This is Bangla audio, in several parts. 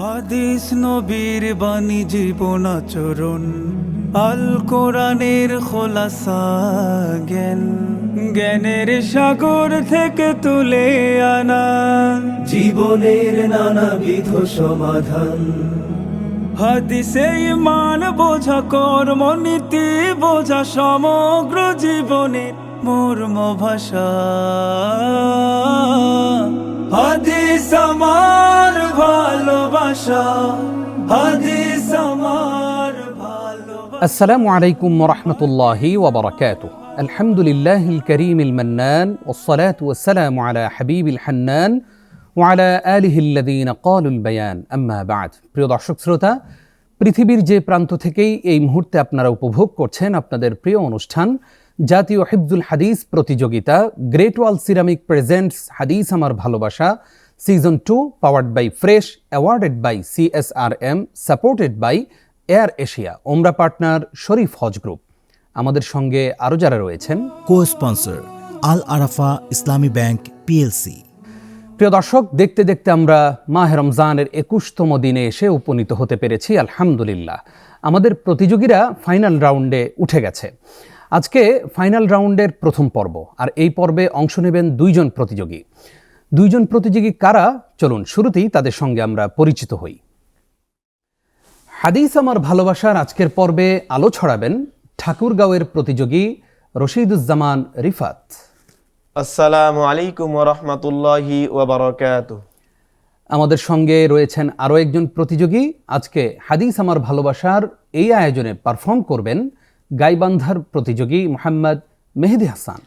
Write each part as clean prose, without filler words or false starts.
হাদিস নবীর বাণী জীবন আচরণ, আল কোরআনের খোলাসা জ্ঞান, জ্ঞানের সাগর থেকে তুলে আনা জীবনের নানাবিধ সমাধান। হাদিসে ঈমান বোঝা, কর্মনীতি বোঝা, সমগ্র জীবনের মর্ম ভাষা। হাদিস আমার ভালোবাসা, হাদিস আমার ভালোবাসা। আসসালামু আলাইকুম ওয়া রাহমাতুল্লাহি ওয়া বারাকাতুহু। আলহামদুলিল্লাহিল কারীমিল মান্নান ওয়াসসালাতু ওয়াসসালামু আলা হাবিবিল হান্নান ওয়া আলা আলিহিল্লাযীনা ক্বালুল বায়ান। আম্মা বা'দ। প্রিয় দর্শক শ্রোতা, পৃথিবীর যে প্রান্ত থেকেই এই মুহূর্তে আপনারা উপভোগ করছেন আপনাদের প্রিয় অনুষ্ঠান জাতীয় হিফজুল হাদিস প্রতিযোগিতা, গ্রেট ওয়াল সিরামিক প্রেজেন্টস হাদিস আমার ভালোবাসা season 2, powered by Fresh, awarded by CSRM, supported by Air Asia, ওমরা পার্টনার শরীফ হজ গ্রুপ। আমাদের সঙ্গে আরও যারা রয়েছেন, কো-স্পন্সর আল আরাফা ইসলামী ব্যাংক PLC। প্রিয় দর্শক, দেখতে দেখতে আমরা মাহে রমজানের 21তম দিনে এসে উপনীত হতে পেরেছি, আলহামদুলিল্লাহ। আমাদের প্রতিযোগীরা ফাইনাল রাউন্ডে উঠে গেছে। আজকে ফাইনাল রাউন্ডের প্রথম পর্ব, আর এই পর্বে অংশ নেবেন দুইজন প্রতিযোগী কারা? চলুন শুরুতেই তাদের সঙ্গে আমরা পরিচিত হই। হাদিস আমার ভালোবাসার আজকের পর্বে আলো ছড়াবেন ঠাকুরগাঁওয়ের প্রতিযোগী রশিদুজ্জামান রিফাত। আসসালামু আলাইকুম ওয়া রাহমাতুল্লাহি ওয়া বারাকাতুহু। আমাদের সঙ্গে রয়েছেন আরও একজন প্রতিযোগী। আজকে হাদিস আমার ভালোবাসার এই আয়োজনে পারফর্ম করবেন গাইবান্ধার প্রতিযোগী মোহাম্মদ মেহেদি হাসান।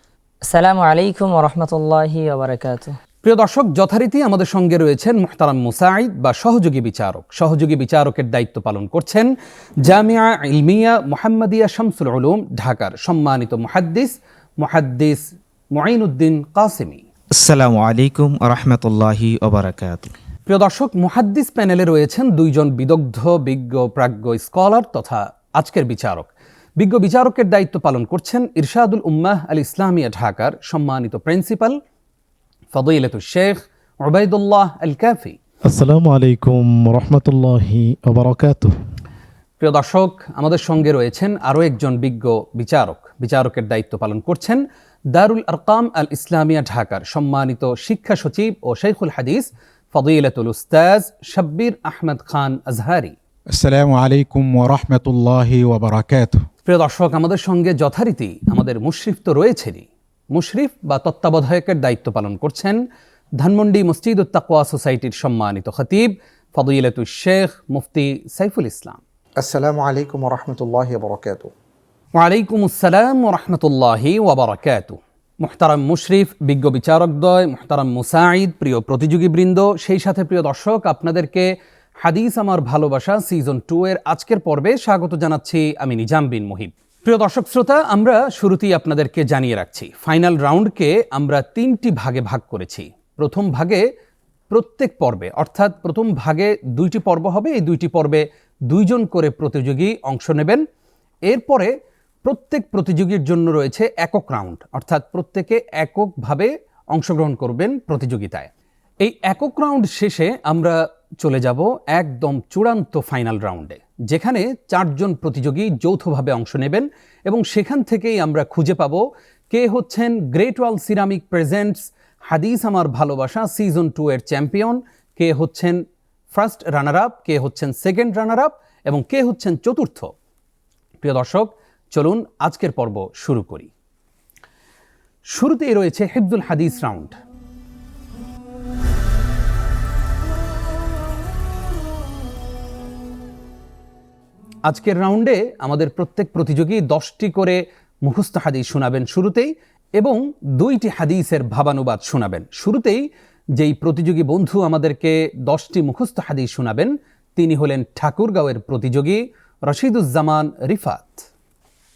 আসসালামু আলাইকুম ওয়া রাহমাতুল্লাহি ওয়া বারাকাতুহু। প্রিয় দর্শক, যথারীতি আমাদের সঙ্গে রয়েছেন মুহতারাম মুসাঈদ বা সহযোগী বিচারকের দায়িত্ব পালন করছেন জামিয়া ইলমিয়া মুহাম্মাদিয়া শামসুল উলুম ঢাকার সম্মানিত মুহাদ্দিস মুঈনুদ্দিন কাসেমি। আসসালামু আলাইকুম ওয়া রাহমাতুল্লাহি ওয়া বারাকাতুহু। প্রিয় দর্শক, মুহাদ্দিস প্যানেলে রয়েছেন দুইজন বিদগ্ধ, বিজ্ঞ, প্রাজ্ঞ স্কলার তথা আজকের বিচারক। বিজ্ঞ বিচারকের দায়িত্ব পালন করছেন ইরশাদুল উম্মাহ আল ইসলামিয়া ঢাকার সম্মানিত প্রিন্সিপাল ফদিলাতুশ শেখ উবাইদুল্লাহ আল কাফি। আসসালামু আলাইকুম ওয়া রাহমাতুল্লাহি ওয়া বারাকাতুহু। প্রিয় দর্শক, আমাদের সঙ্গে রয়েছেন আরও একজন বিজ্ঞ বিচারকের দায়িত্ব পালন করছেন দারুল আরকাম আল ইসলামিয়া ঢাকার সম্মানিত শিক্ষা সচিব ও শাইখুল হাদিস ফদিলাতুল উস্তাজ শাব্বির আহমদ খান আজহারি। আসসালামু আলাইকুম ওয়া রাহমাতুল্লাহি ওয়া বারাকাতুহু। প্রিয় দর্শক, আমাদের সঙ্গে যথারীতি আমাদের মুশরিফ তো রয়েছেনই। মুশরিফ বা তত্ত্বাবধায়কের দায়িত্ব পালন করছেন ধানমন্ডি মসজিদুত তাকওয়া সোসাইটির সম্মানিত খতিব ফদিলাতুশ শেখ মুফতি সাইফুল ইসলাম। আসসালামু আলাইকুম ওয়া রাহমাতুল্লাহি ওয়া বারাকাতুহু। ওয়ালাইকুম আসসালাম ওয়া রাহমাতুল্লাহি ওয়া বারাকাতুহু। মুহতারাম মুশরিফ, বিজ্ঞ বিচারকদ্বয়, মুহতারাম মুসাঈদ, প্রিয় প্রতিযোগীবৃন্দ, সেই সাথে প্রিয় দর্শক, আপনাদেরকে হাদিস আমার ভালোবাসা সিজন 2 এর আজকের পর্বে স্বাগত জানাচ্ছি আমি নিজাম বিন মুহিব। প্রিয় দর্শক শ্রোতা, আমরা শুরুতেই আপনাদেরকে জানিয়ে রাখছি ফাইনাল রাউন্ডকে আমরা 3টি ভাগে ভাগ করেছি। প্রথম ভাগে প্রত্যেক পর্বে, অর্থাৎ প্রথম ভাগে 2টি পর্ব হবে। এই 2টি পর্বে 2 জন করে প্রতিযোগী অংশ নেবেন। এরপরে প্রত্যেক প্রতিযোগীর জন্য রয়েছে একক রাউন্ড, অর্থাৎ প্রত্যেকে এককভাবে অংশগ্রহণ করবেন প্রতিযোগিতায়। এই একক রাউন্ড শেষে আমরা চলে যাব একদম চূড়ান্ত ফাইনাল রাউন্ডে, যেখানে 4 জন প্রতিযোগী যৌথভাবে অংশ নেবেন এবং সেখান থেকেই আমরা খুঁজে পাব কে হচ্ছেন গ্রেট ওয়াল সিরামিক প্রেজেন্টস হাদিস আমার ভালোবাসা সিজন 2 এর চ্যাম্পিয়ন, কে হচ্ছেন ফার্স্ট রানার আপ, কে হচ্ছেন সেকেন্ড রানার আপ এবং কে হচ্ছেন চতুর্থ। প্রিয় দর্শক, চলুন আজকের পর্ব শুরু করি। শুরুতেই রয়েছে হিফজুল হাদিস রাউন্ড। আজকের রাউন্ডে আমাদের প্রত্যেক প্রতিযোগী 10টি করে মুখস্থ হাদিস শোনাবেন শুরুতেই এবং 2টি হাদিসের ভাবানুবাদ শোনাবেন। শুরুতেই যেই প্রতিযোগী বন্ধু আমাদেরকে 10টি মুখস্থ হাদিস শোনাবেন তিনি হলেন ঠাকুরগাঁওয়ের প্রতিযোগী রশিদুজ্জামান রিফাত।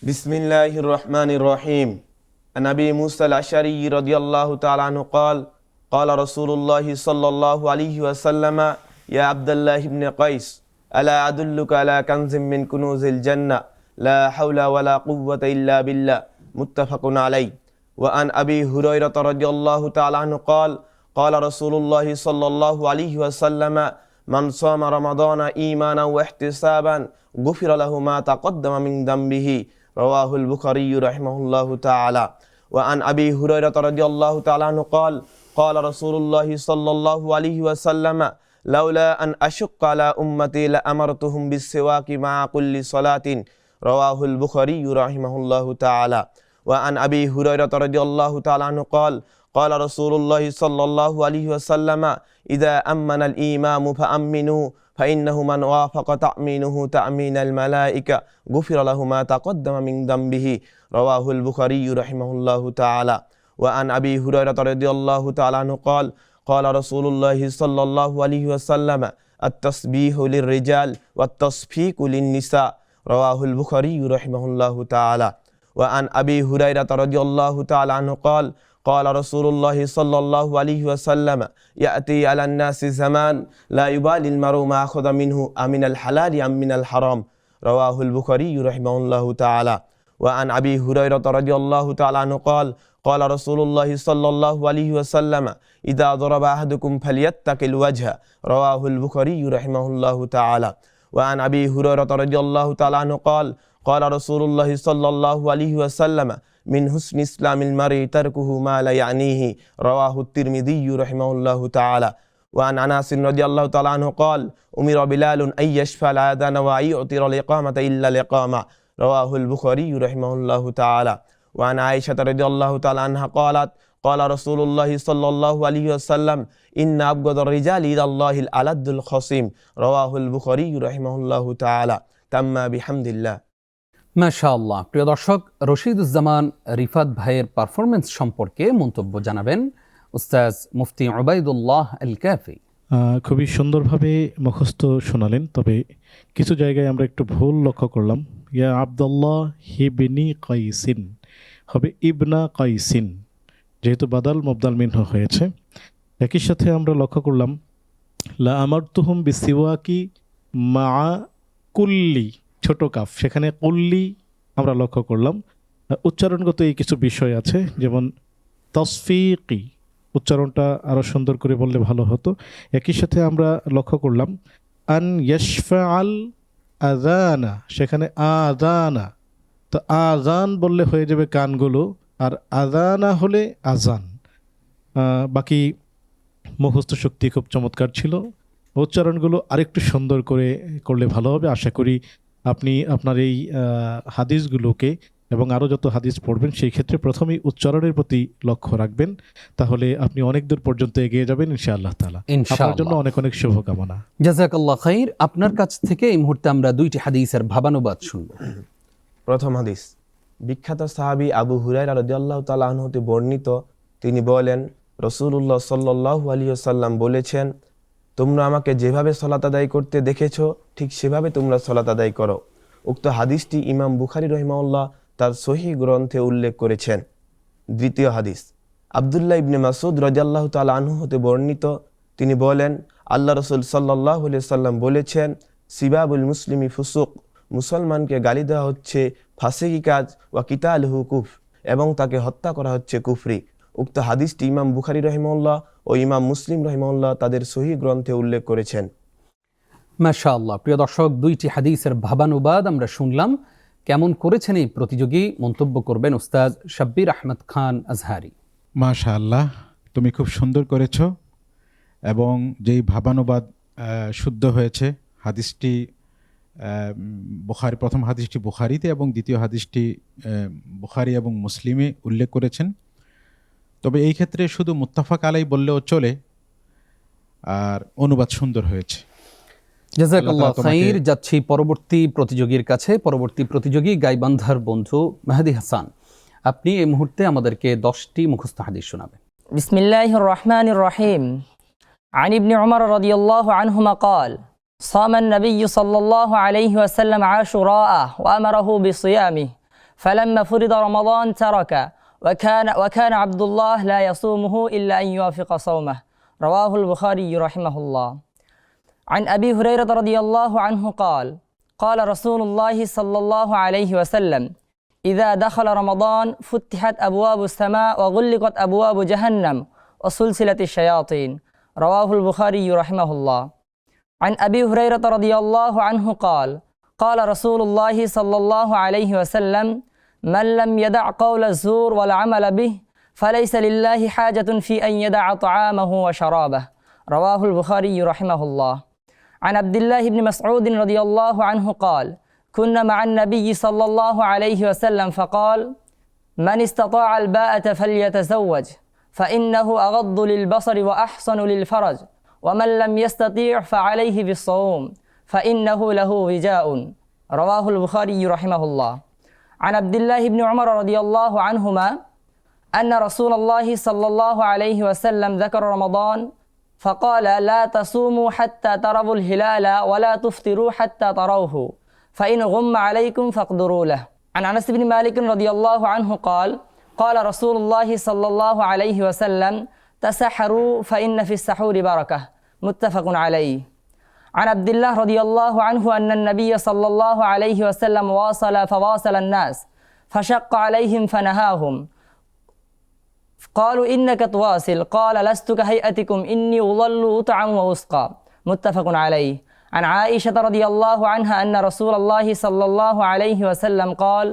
বিসমিল্লাহির রহমানির রহিম। আন আবি মুসা আল-আশআরী রাদিয়াল্লাহু তাআলা আনহু قال قال رسول الله صلى الله عليه وسلم يا عبد الله بن قيس ألا أدلك على كنز من كنوز الجنة لا حول ولا قوة إلا بالله متفق عليه. وعن أبي هريرة رضي الله تعالى عنه قال قال رسول الله صلى الله عليه وسلم মান সামা রমাদানা ঈমানান ওয়া ইহতিসাবান গুফিরা লাহু মা তাকদ্দামা মিন যামবিহি রাওয়াহুল বুখারী রাহিমাহুল্লাহু তাআলা। ওয়া আন আবি হুরায়রা রাদিয়াল্লাহু তাআলা আনহু ক্বাল ক্বালা রাসূলুল্লাহ সাল্লাল্লাহু আলাইহি ওয়াসাল্লাম লাউলা আন আশুক্কা আলা উম্মতি লাআমারতুহুম বিসসিওয়াকি মা কুল্লি সালাতিন রাওয়াহুল বুখারী রাহিমাহুল্লাহু তাআলা। ওয়া আন আবি হুরায়রা রাদিয়াল্লাহু তাআলা আনহু ক্বাল ক্বালা রাসূলুল্লাহ সাল্লাল্লাহু আলাইহি ওয়াসাল্লাম ইযা আমানাল ইমামু ফাআমিনু ফাইন্নাহু মান ওয়াফাকা তা'মিনুহু তা'মিনাল মালাইকা গুফিরা লাহু মা তাকদ্দামা মিন যামবিহি রাওয়াহুল বুখারী রাহিমাহুল্লাহু তাআলা। ওয়া আন আবি হুরায়রা রাদিয়াল্লাহু তাআলা আনহু ক্বাল ক্বালা রাসূলুল্লাহ সাল্লাল্লাহু আলাইহি ওয়াসাল্লাম আত-তাসবিহু লির-রিজাল ওয়াত-তাসফীকু লিন-নিসা রাওয়াহুল বুখারী রাহিমাহুল্লাহু তাআলা। ওয়া আন আবি হুরায়রা রাদিয়াল্লাহু তাআলা আনহু ক্বাল قال رسول الله صلى الله عليه وسلم يأتي على الناس زمان لا يبالي المرء ما أخذ منه أمن الحلال أم من الحرام رواه البخاري رحمه الله تعالى. وعن أبي هريرة رضي الله تعالى عنه قال قال رسول الله صلى الله عليه وسلم إذا ضرب أحدكم فليتق الوجه رواه البخاري رحمه الله تعالى. وعن أبي هريرة رضي الله تعالى عنه قال قال رسول الله صلى الله عليه وسلم من حسن إسلام المرء تركه ما لا يعنيه رواه الترمذي رحمه الله تعالى. وعن أنس رضي الله تعالى عنه قال أمر بلال أن يشفع الأذان وأن يؤتر الإقامة إلا الإقامة رواه البخاري رحمه الله تعالى. وعن عائشة رضي الله تعالى عنها قالت قال رسول الله صلى الله عليه وسلم إن أبغض الرجال إلى الله الألد الخصيم رواه البخاري رحمه الله تعالى. تم بحمد الله. মাশাআল্লাহ। প্রিয় দর্শক, রশিদুজ্জামান রিফাত ভাইয়ের পারফরমেন্স সম্পর্কে মন্তব্য জানাবেন উস্তাজ মুফতি উবাইদুল্লাহ আল কাফি। খুবই সুন্দরভাবে মুখস্থ শোনালেন, তবে কিছু জায়গায় আমরা একটু ভুল লক্ষ্য করলাম। ইয়া আব্দুল্লাহ হিবনি কাইসিন হবে ইবনা কাইসিন, যেহেতু বাদাল মুবদাল মিনহু হয়েছে। একই সাথে আমরা লক্ষ্য করলাম লা আমারতুহুম বিসিওয়াকি মা কুল্লি, ছোট কাফ, সেখানে কুল্লি আমরা লক্ষ্য করলাম। উচ্চারণগত এই কিছু বিষয় আছে, যেমন তসফিকি, উচ্চারণটা আরও সুন্দর করে বললে ভালো হতো। একই সাথে আমরা লক্ষ্য করলাম আন ইয়াশফাআল আযানা, সেখানে আযানা, তো আযান বললে হয়ে যাবে কানগুলো, আর আযানা হলে আজান। বাকি মুখস্থ শক্তি খুব চমৎকার ছিল। উচ্চারণগুলো আরেকটু সুন্দর করে করলে ভালো হবে। আশা করি আপনি আপনার এই হাদিসগুলোকে এবং আরও যত হাদিস পড়বেন সেই ক্ষেত্রে প্রথমেই উচ্চারণের প্রতি লক্ষ্য রাখবেন, তাহলে আপনি অনেক দূর পর্যন্ত এগিয়ে যাবেন ইনশাআল্লাহ তাআলা। আপনার জন্য অনেক অনেক শুভকামনা। জাযাকাল্লাহ খাইর। আপনার কাছ থেকে এই মুহূর্তে আমরা দুইটি হাদিসের ভাবানুবাদ শুনব। প্রথম হাদিস, বিখ্যাত সাহাবী আবু হুরায়রা রাদিয়াল্লাহু তাআলা আনহু হতে বর্ণিত, তিনি বলেন রাসূলুল্লাহ সাল্লাল্লাহু আলাইহি ওয়াসাল্লাম বলেছেন, তোমরা আমাকে যেভাবে সালাত আদায় করতে দেখেছো ঠিক সেভাবে তোমরা সালাত আদায় করো। উক্ত হাদিসটি ইমাম বুখারী রাহিমাহুল্লাহ তার সহিহ গ্রন্থে উল্লেখ করেছেন। দ্বিতীয় হাদিস, আব্দুল্লাহ ইবনে মাসউদ রাদিয়াল্লাহু তাআলা আনহু হতে বর্ণিত, তিনি বলেন আল্লাহ রাসূল সাল্লাল্লাহু আলাইহি সাল্লাম বলেছেন, সিবাবুল মুসলিমি ফুসুক, মুসলমানকে গালি দেওয়া হচ্ছে ফাসিকি কাজ, ওয়া কিতালুহু কুফর, এবং তাকে হত্যা করা হচ্ছে কুফরি। উক্ত হাদিসটি ইমাম বুখারী রাহিমাহুল্লাহ ও ইমাম মুসলিম রাহিমাহুল্লাহ তাদের সহিহ গ্রন্থে উল্লেখ করেছেন। মাশাআল্লাহ। প্রিয় দর্শক, দুইটি হাদিসের ভাবানুবাদ আমরা শুনলাম। কেমন করেছেন এই প্রতিযোগী, মন্তব্য করবেন উস্তাজ শাব্বির আহমদ খান আজহারি। মাশাআল্লাহ, তুমি খুব সুন্দর করেছ, এবং যেই ভাবানুবাদ শুদ্ধ হয়েছে, হাদিসটি বুখারী, প্রথম হাদিসটি বুখারীতে এবং দ্বিতীয় হাদিসটি বুখারী এবং মুসলিমে উল্লেখ করেছেন। তবে এই ক্ষেত্রে শুধু মুত্তাফাক আলাই বললেও চলে, আর অনুবাদ সুন্দর হয়েছে। জাযাকাল্লাহ খাইর। যাচ্ছি পরবর্তী প্রতিযোগীর কাছে। পরবর্তী প্রতিযোগী গাইবান্ধার বন্ধু মেহেদী হাসান, আপনি এই মুহূর্তে আমাদেরকে 10টি মুখস্থ হাদিস শোনাবেন। বিসমিল্লাহির রহমানির রহিম। عن ابن عمر رضي الله عنهما قال صام النبي صلى الله عليه وسلم عاشوراء وأمره بصيامه فلما فرض رمضان ترك وكان عبد الله لا يصومه إلا أن يوافق صومه رواه البخاري رحمه الله. عن أبي هريرة رضي الله عنه قال قال رسول الله صلى الله عليه وسلم إذا دخل رمضان فتحت أبواب السماء وغلقت أبواب جهنم وسلسلة الشياطين رواه البخاري رحمه الله. عن أبي هريرة رضي الله عنه قال قال رسول الله صلى الله عليه وسلم من لم يدع قول الزور والعمل به فليس لله حاجة في أن يدع طعامه وشرابه رواه البخاري رحمه الله. عن عبد الله بن مسعود رضي الله عنه قال كنا مع النبي صلى الله عليه وسلم فقال من استطاع الباءة فليتزوج فإنه أغض للبصر وأحصن للفرج ومن لم يستطيع فعليه بالصوم فإنه له وجاء رواه البخاري رحمه الله. عن عبد الله بن عمر رضي الله عنهما أن رسول الله صلى الله عليه وسلم ذكر رمضان فقال لا تصوموا حتى تروا الهلال ولا تفطروا حتى تروه فإن غم عليكم فاقدروا له. عن أنس بن مالك رضي الله عنه قال قال رسول الله صلى الله عليه وسلم تسحروا فإن في السحور بركة متفق عليه. عن عبد الله رضي الله عنه أن النبي صلى الله عليه وسلم فواصل الناس فشق عليهم فنهاهم قالوا إنك تواصل قال لست كهيئتكم إني أظل أطعم وأسقى متفق عليه. عن عائشة رضي الله عنها أن رسول الله صلى الله عليه وسلم قال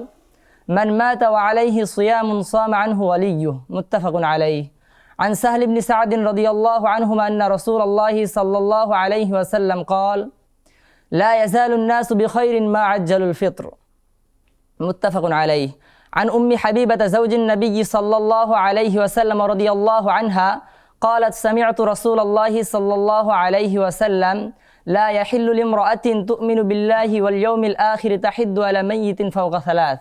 من مات وعليه صيام صام عنه وليه متفق عليه. عن سهل بن سعد رضي الله عنهما أن رسول الله صلى الله عليه وسلم قال لا يزال الناس بخير ما عجلوا الفطر متفق عليه. عن أم حبيبة زوج النبي صلى الله عليه وسلم رضي الله عنها قالت سمعت رسول الله صلى الله عليه وسلم لا يحل لامرأة تؤمن بالله واليوم الآخر تحد على ميت فوق ثلاث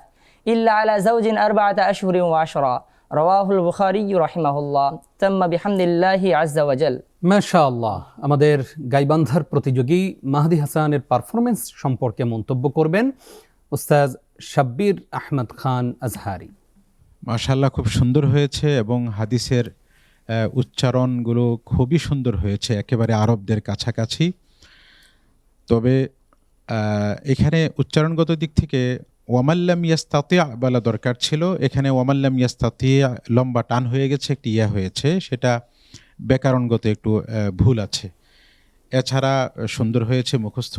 إلا على زوج 4 أشهر وعشرا رواه البخاري رحمه الله تم بحمد الله عز وجل. মাশাআল্লাহ, আমাদের গাইবান্ধার প্রতিযোগী মাহদি হাসানের পারফরমেন্স সম্পর্কে মন্তব্য করবেন উস্তাজ শাব্বির আহমদ খান আজহারি। মাশাআল্লাহ, খুব সুন্দর হয়েছে এবং হাদিসের উচ্চারণগুলো খুবই সুন্দর হয়েছে, একেবারে আরবদের কাছাকাছি। তবে এখানে উচ্চারণগত দিক থেকে ওয়ামাল্লাম ইয়াস্তাতিয়া বলা দরকার ছিল, এখানে ওয়ামাল্লাম ইয়াস্তাতিয়া লম্বা টান হয়ে গেছে, একটি ইয়া হয়েছে, সেটা ব্যাকরণগত একটু ভুল আছে। এছাড়া সুন্দর হয়েছে, মুখস্থ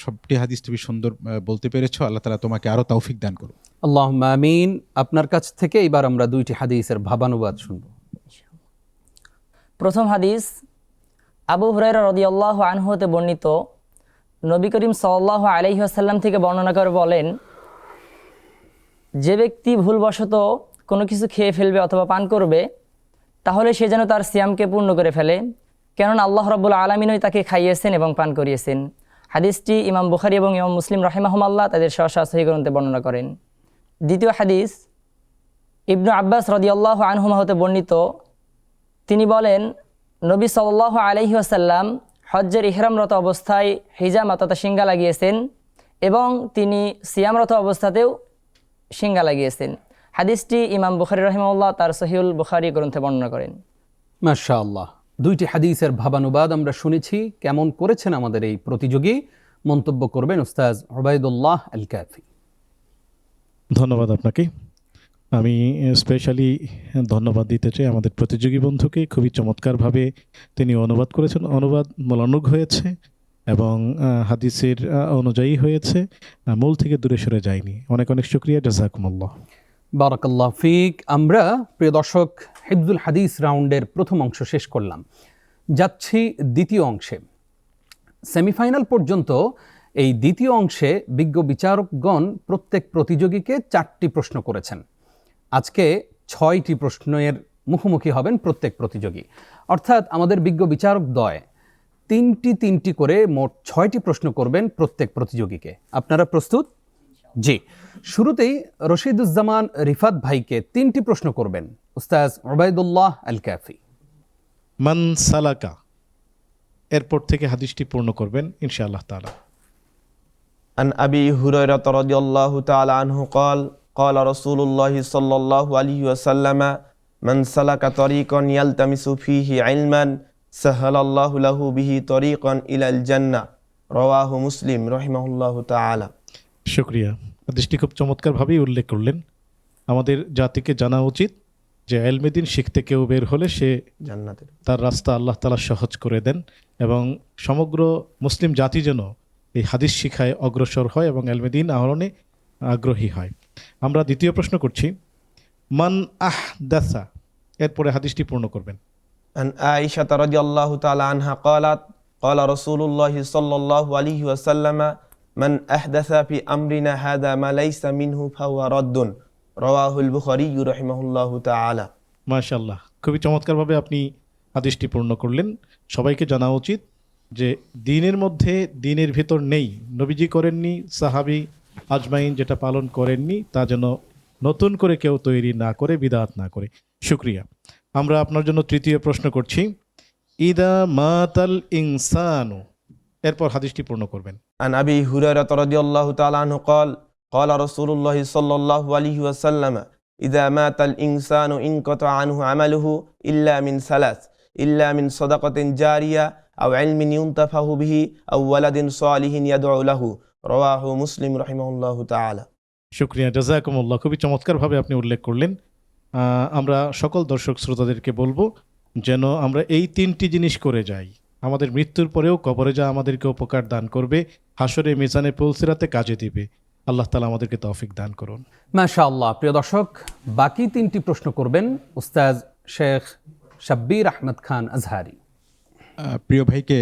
সবটি হাদিস তুমি সুন্দর বলতে পেরেছো। আল্লাহ তাআলা তোমাকে আরো তৌফিক দান করুন। আল্লাহুম্মা আমিন। আপনার কাছ থেকে এবার আমরা 2টি হাদিসের ভাবানুবাদ শুনব। প্রথম হাদিস আবু হুরায়রা রাদিয়াল্লাহু আনহু হতে বর্ণিত, নবী করিম সাল্লাল্লাহু আলাইহি ওয়াসাল্লাম থেকে বর্ণনা করে বলেন, যে ব্যক্তি ভুলবশত কোনো কিছু খেয়ে ফেলবে অথবা পান করবে তাহলে সে যেন তার সিয়ামকে পূর্ণ করে ফেলে, কেননা আল্লাহ রাব্বুল আলামিনই তাকে খাইয়েছেন এবং পান করিয়েছেন। হাদিসটি ইমাম বুখারী এবং ইমাম মুসলিম রাহিমাহুমাল্লাহ তাদের সহিহ গ্রন্থে বর্ণনা করেন। দ্বিতীয় হাদিস ইবনু আব্বাস রাদিয়াল্লাহু আনহুমা হতে বর্ণিত, তিনি বলেন, নবী সাল্লাল্লাহু আলাইহি ওয়াসাল্লাম হজ্জের ইহরামরত অবস্থায় হিজামা তথা শিঙ্গা লাগিয়েছেন এবং তিনি সিয়ামরত অবস্থাতেও শিঙ্গা লাগিয়েছেন। হাদিসটি ইমাম বুখারী রাহিমাহুল্লাহ তার সহিহুল বুখারী গ্রন্থে বর্ণনা করেন। মাশাআল্লাহ, 2টি হাদিসের ভাবানুবাদ আমরা শুনেছি। কেমন করেছেন আমাদের এই প্রতিযোগী, মন্তব্য করবেন উস্তাজ উবাইদুল্লাহ আল কাফি। ধন্যবাদ আপনাকে। আমি স্পেশালি ধন্যবাদ দিতে চাই আমাদের প্রতিযোগী বন্ধুকে, খুবই চমৎকারভাবে তিনি অনুবাদ করেছেন, অনুবাদ মূলানুগ হয়েছে এবং হাদিসের অনুযায়ী হয়েছে, মূল থেকে দূরে সরে যায়নি। অনেক অনেক শুকরিয়া, জাযাকুমুল্লাহ। বারাকাল্লাহ ফিক। আমরা প্রিয় দর্শক হিফজুল হাদিস রাউন্ডের প্রথম অংশ শেষ করলাম, যাচ্ছি দ্বিতীয় অংশে। সেমিফাইনাল পর্যন্ত এই দ্বিতীয় অংশে বিজ্ঞ বিচারকগণ প্রত্যেক প্রতিযোগীকে 4টি প্রশ্ন করেছেন। আজকে 6টি প্রশ্নের মুখোমুখি হবেন প্রত্যেক প্রতিযোগী, অর্থাৎ আমাদের বিজ্ঞ বিচারক দ্বয় 3টি করে মোট 6টি প্রশ্ন করবেন প্রত্যেক প্রতিযোগীকে। আপনারা প্রস্তুত? জি। শুরুতেই রশিদুজ্জামান রিফাত ভাইকে 3টি প্রশ্ন করবেন উস্তাজ উবাইদুল্লাহ আল কাফি। মান সালাকা, এরপর থেকে হাদিসটি পূর্ণ করবেন ইনশাআল্লাহ তাআলা। عن أبي هريرة رضي الله تعالى عنه قال قال رسول الله صلى الله عليه وسلم من سلك طريقا يلتمس فيه علما سهل الله له به طريقا إلى الجنة رواه مسلم رحمه الله تعالى। শুকরিয়া। হাদিসটি খুব চমৎকারভাবেই উল্লেখ করলেন। আমাদের জাতিকে জানা উচিত যে এলমেদিন শিখতে কেউ বের হলে সে জান্নাতের তার রাস্তা আল্লাহ তাআলা সহজ করে দেন এবং সমগ্র মুসলিম জাতি যেন এই হাদিস শিখায় অগ্রসর হয় এবং এলমেদিন আহরণে আগ্রহী হয়। আমরা দ্বিতীয় প্রশ্ন করছি, মান আহদাসা, এরপরে হাদিসটি পূর্ণ করবেন। عن عائشة رضي الله تعالى عنها قالت قال رسول الله صلى الله عليه وسلم من أحدث في أمرنا هذا ما ليس منه فهو رد رواه البخاري رحمه الله تعالى। মাশাআল্লাহ, খুবই চমৎকারভাবে আপনি হাদিসটি পূর্ণ করলেন। সবাইকে জানা উচিত যে দ্বীনের মধ্যে দ্বীনের ভিতর নেই, নবীজি করেননি, সাহাবী আজমাইন যেটা পালন করেননি তা যেন নতুন করে কেউ তৈরি না করে, বিদআত না করে। শুকরিয়া। আমরা আপনার জন্য তৃতীয় প্রশ্ন করছি, ইদা মাতাল ইনসানু, এরপর হাদিসটি পূর্ণ করবেন। عن أبي هريرة رضي الله تعالى عنه قال قال رسول الله صلى الله عليه وسلم إذا مات الإنسان انقطع عنه عمله إلا من ثلاث إلا من صدقة جارية أو علم ينتفع به أو ولد صالح يدعو له رواه مسلم رحمه الله تعالى। শুকরিয়া, জাযাকুমুল্লাহ, খুবই চমৎকারভাবে আপনি উল্লেখ করলেন। আমরা সকল দর্শক শ্রোতাদেরকে বলবো যেন আমরা এই তিনটি জিনিস করে যাই। আমাদের মৃত্যুর পরেও কবরে যা আমাদেরকে উপকার দান করবে, হাসরে মিজানে পুলসিরাতে কাজে দিবে। আল্লাহ তাআলা আমাদেরকে তৌফিক দান করুন। মাশাআল্লাহ। প্রিয় দর্শক, বাকি 3টি প্রশ্ন করবেন উস্তাজ শেখ শাব্বির আহমদ খান আজহারি। প্রিয় ভাইকে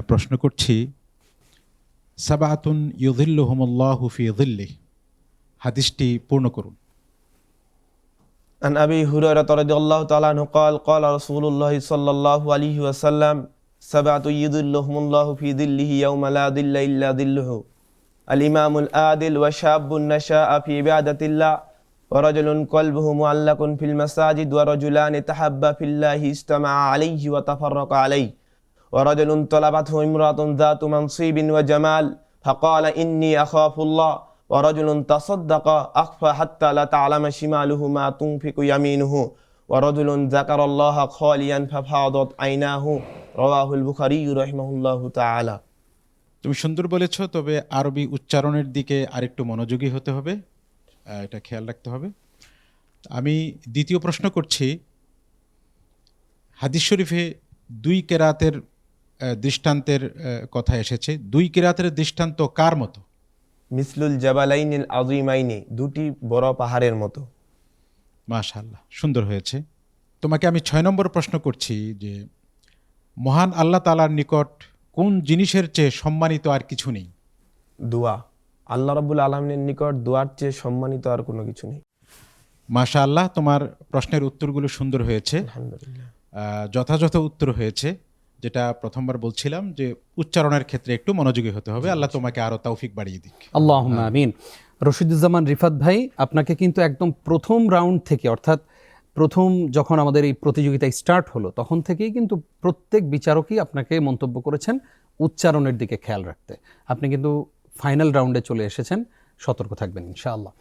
প্রশ্ন করছি, সাবাতুন ইউযিল্লুহুমুল্লাহু ফি যিল্লিহি, হাদিসটি পূর্ণ করুন। عن أبي هريرة رضي الله تعالى عنه قال قال رسول الله صلى الله عليه وسلم سبعة يظلهم الله في ظله يوم لا ظل إلا ظله الإمام العادل وشاب نشأ في عبادة الله ورجل قلبه معلق في المساجد ورجلان تحبا في الله اجتمع عليه وتفرق عليه ورجل طلبته امرأة ذات منصب وجمال فقال إني أخاف الله ورجل تصدق أخفى حتى لا تعلم شماله ما تنفق يمينه ورجل ذكر الله خاليا ففاضت عيناه رواه البخاري رحمه الله تعالى। তুমি সুন্দর বলেছ, তবে আরবি উচ্চারণের দিকে আরেকটু মনোযোগী হতে হবে, এটা খেয়াল রাখতে হবে। আমি দ্বিতীয় প্রশ্ন করছি, হাদিস শরীফে 2 কেরাতের দৃষ্টান্তের কথা এসেছে। 2 কেরাতের দৃষ্টান্ত কার মতো? মিসলুল জাবালাইনিল আযীমাইনি, দুটি বড় পাহাড়ের মতো। মাশাআল্লাহ, সুন্দর হয়েছে। তোমাকে আমি 6 নম্বর প্রশ্ন করছি যে মহান আল্লাহ তাআলার নিকট কোন জিনিসের চেয়ে সম্মানিত আর কিছু নেই? দোয়া। আল্লাহ রাব্বুল আলামিনের নিকট দোয়ার চেয়ে সম্মানিত আর কোনো কিছু নেই। মাশাআল্লাহ, তোমার প্রশ্নের উত্তরগুলো সুন্দর হয়েছে, আলহামদুলিল্লাহ। যথাযথ উত্তর হয়েছে। যেটা প্রথমবার বলছিলাম যে উচ্চারণের ক্ষেত্রে একটু মনোযোগী হতে হবে। আল্লাহ তোমাকে আরো তৌফিক বাড়িয়ে দিক। আল্লাহুম্মা আমিন। রশিদুজ্জামান রিফাত ভাই, আপনাকে কিন্তু একদম প্রথম রাউন্ড থেকে, অর্থাৎ প্রথম যখন আমাদের এই প্রতিযোগিতা স্টার্ট হলো তখন থেকেই কিন্তু প্রত্যেক বিচারকই আপনাকে মন্তব্য করেছেন উচ্চারণের দিকে খেয়াল রাখতে। আপনি কিন্তু ফাইনাল রাউন্ডে চলে এসেছেন, সতর্ক থাকবেন ইনশাআল্লাহ।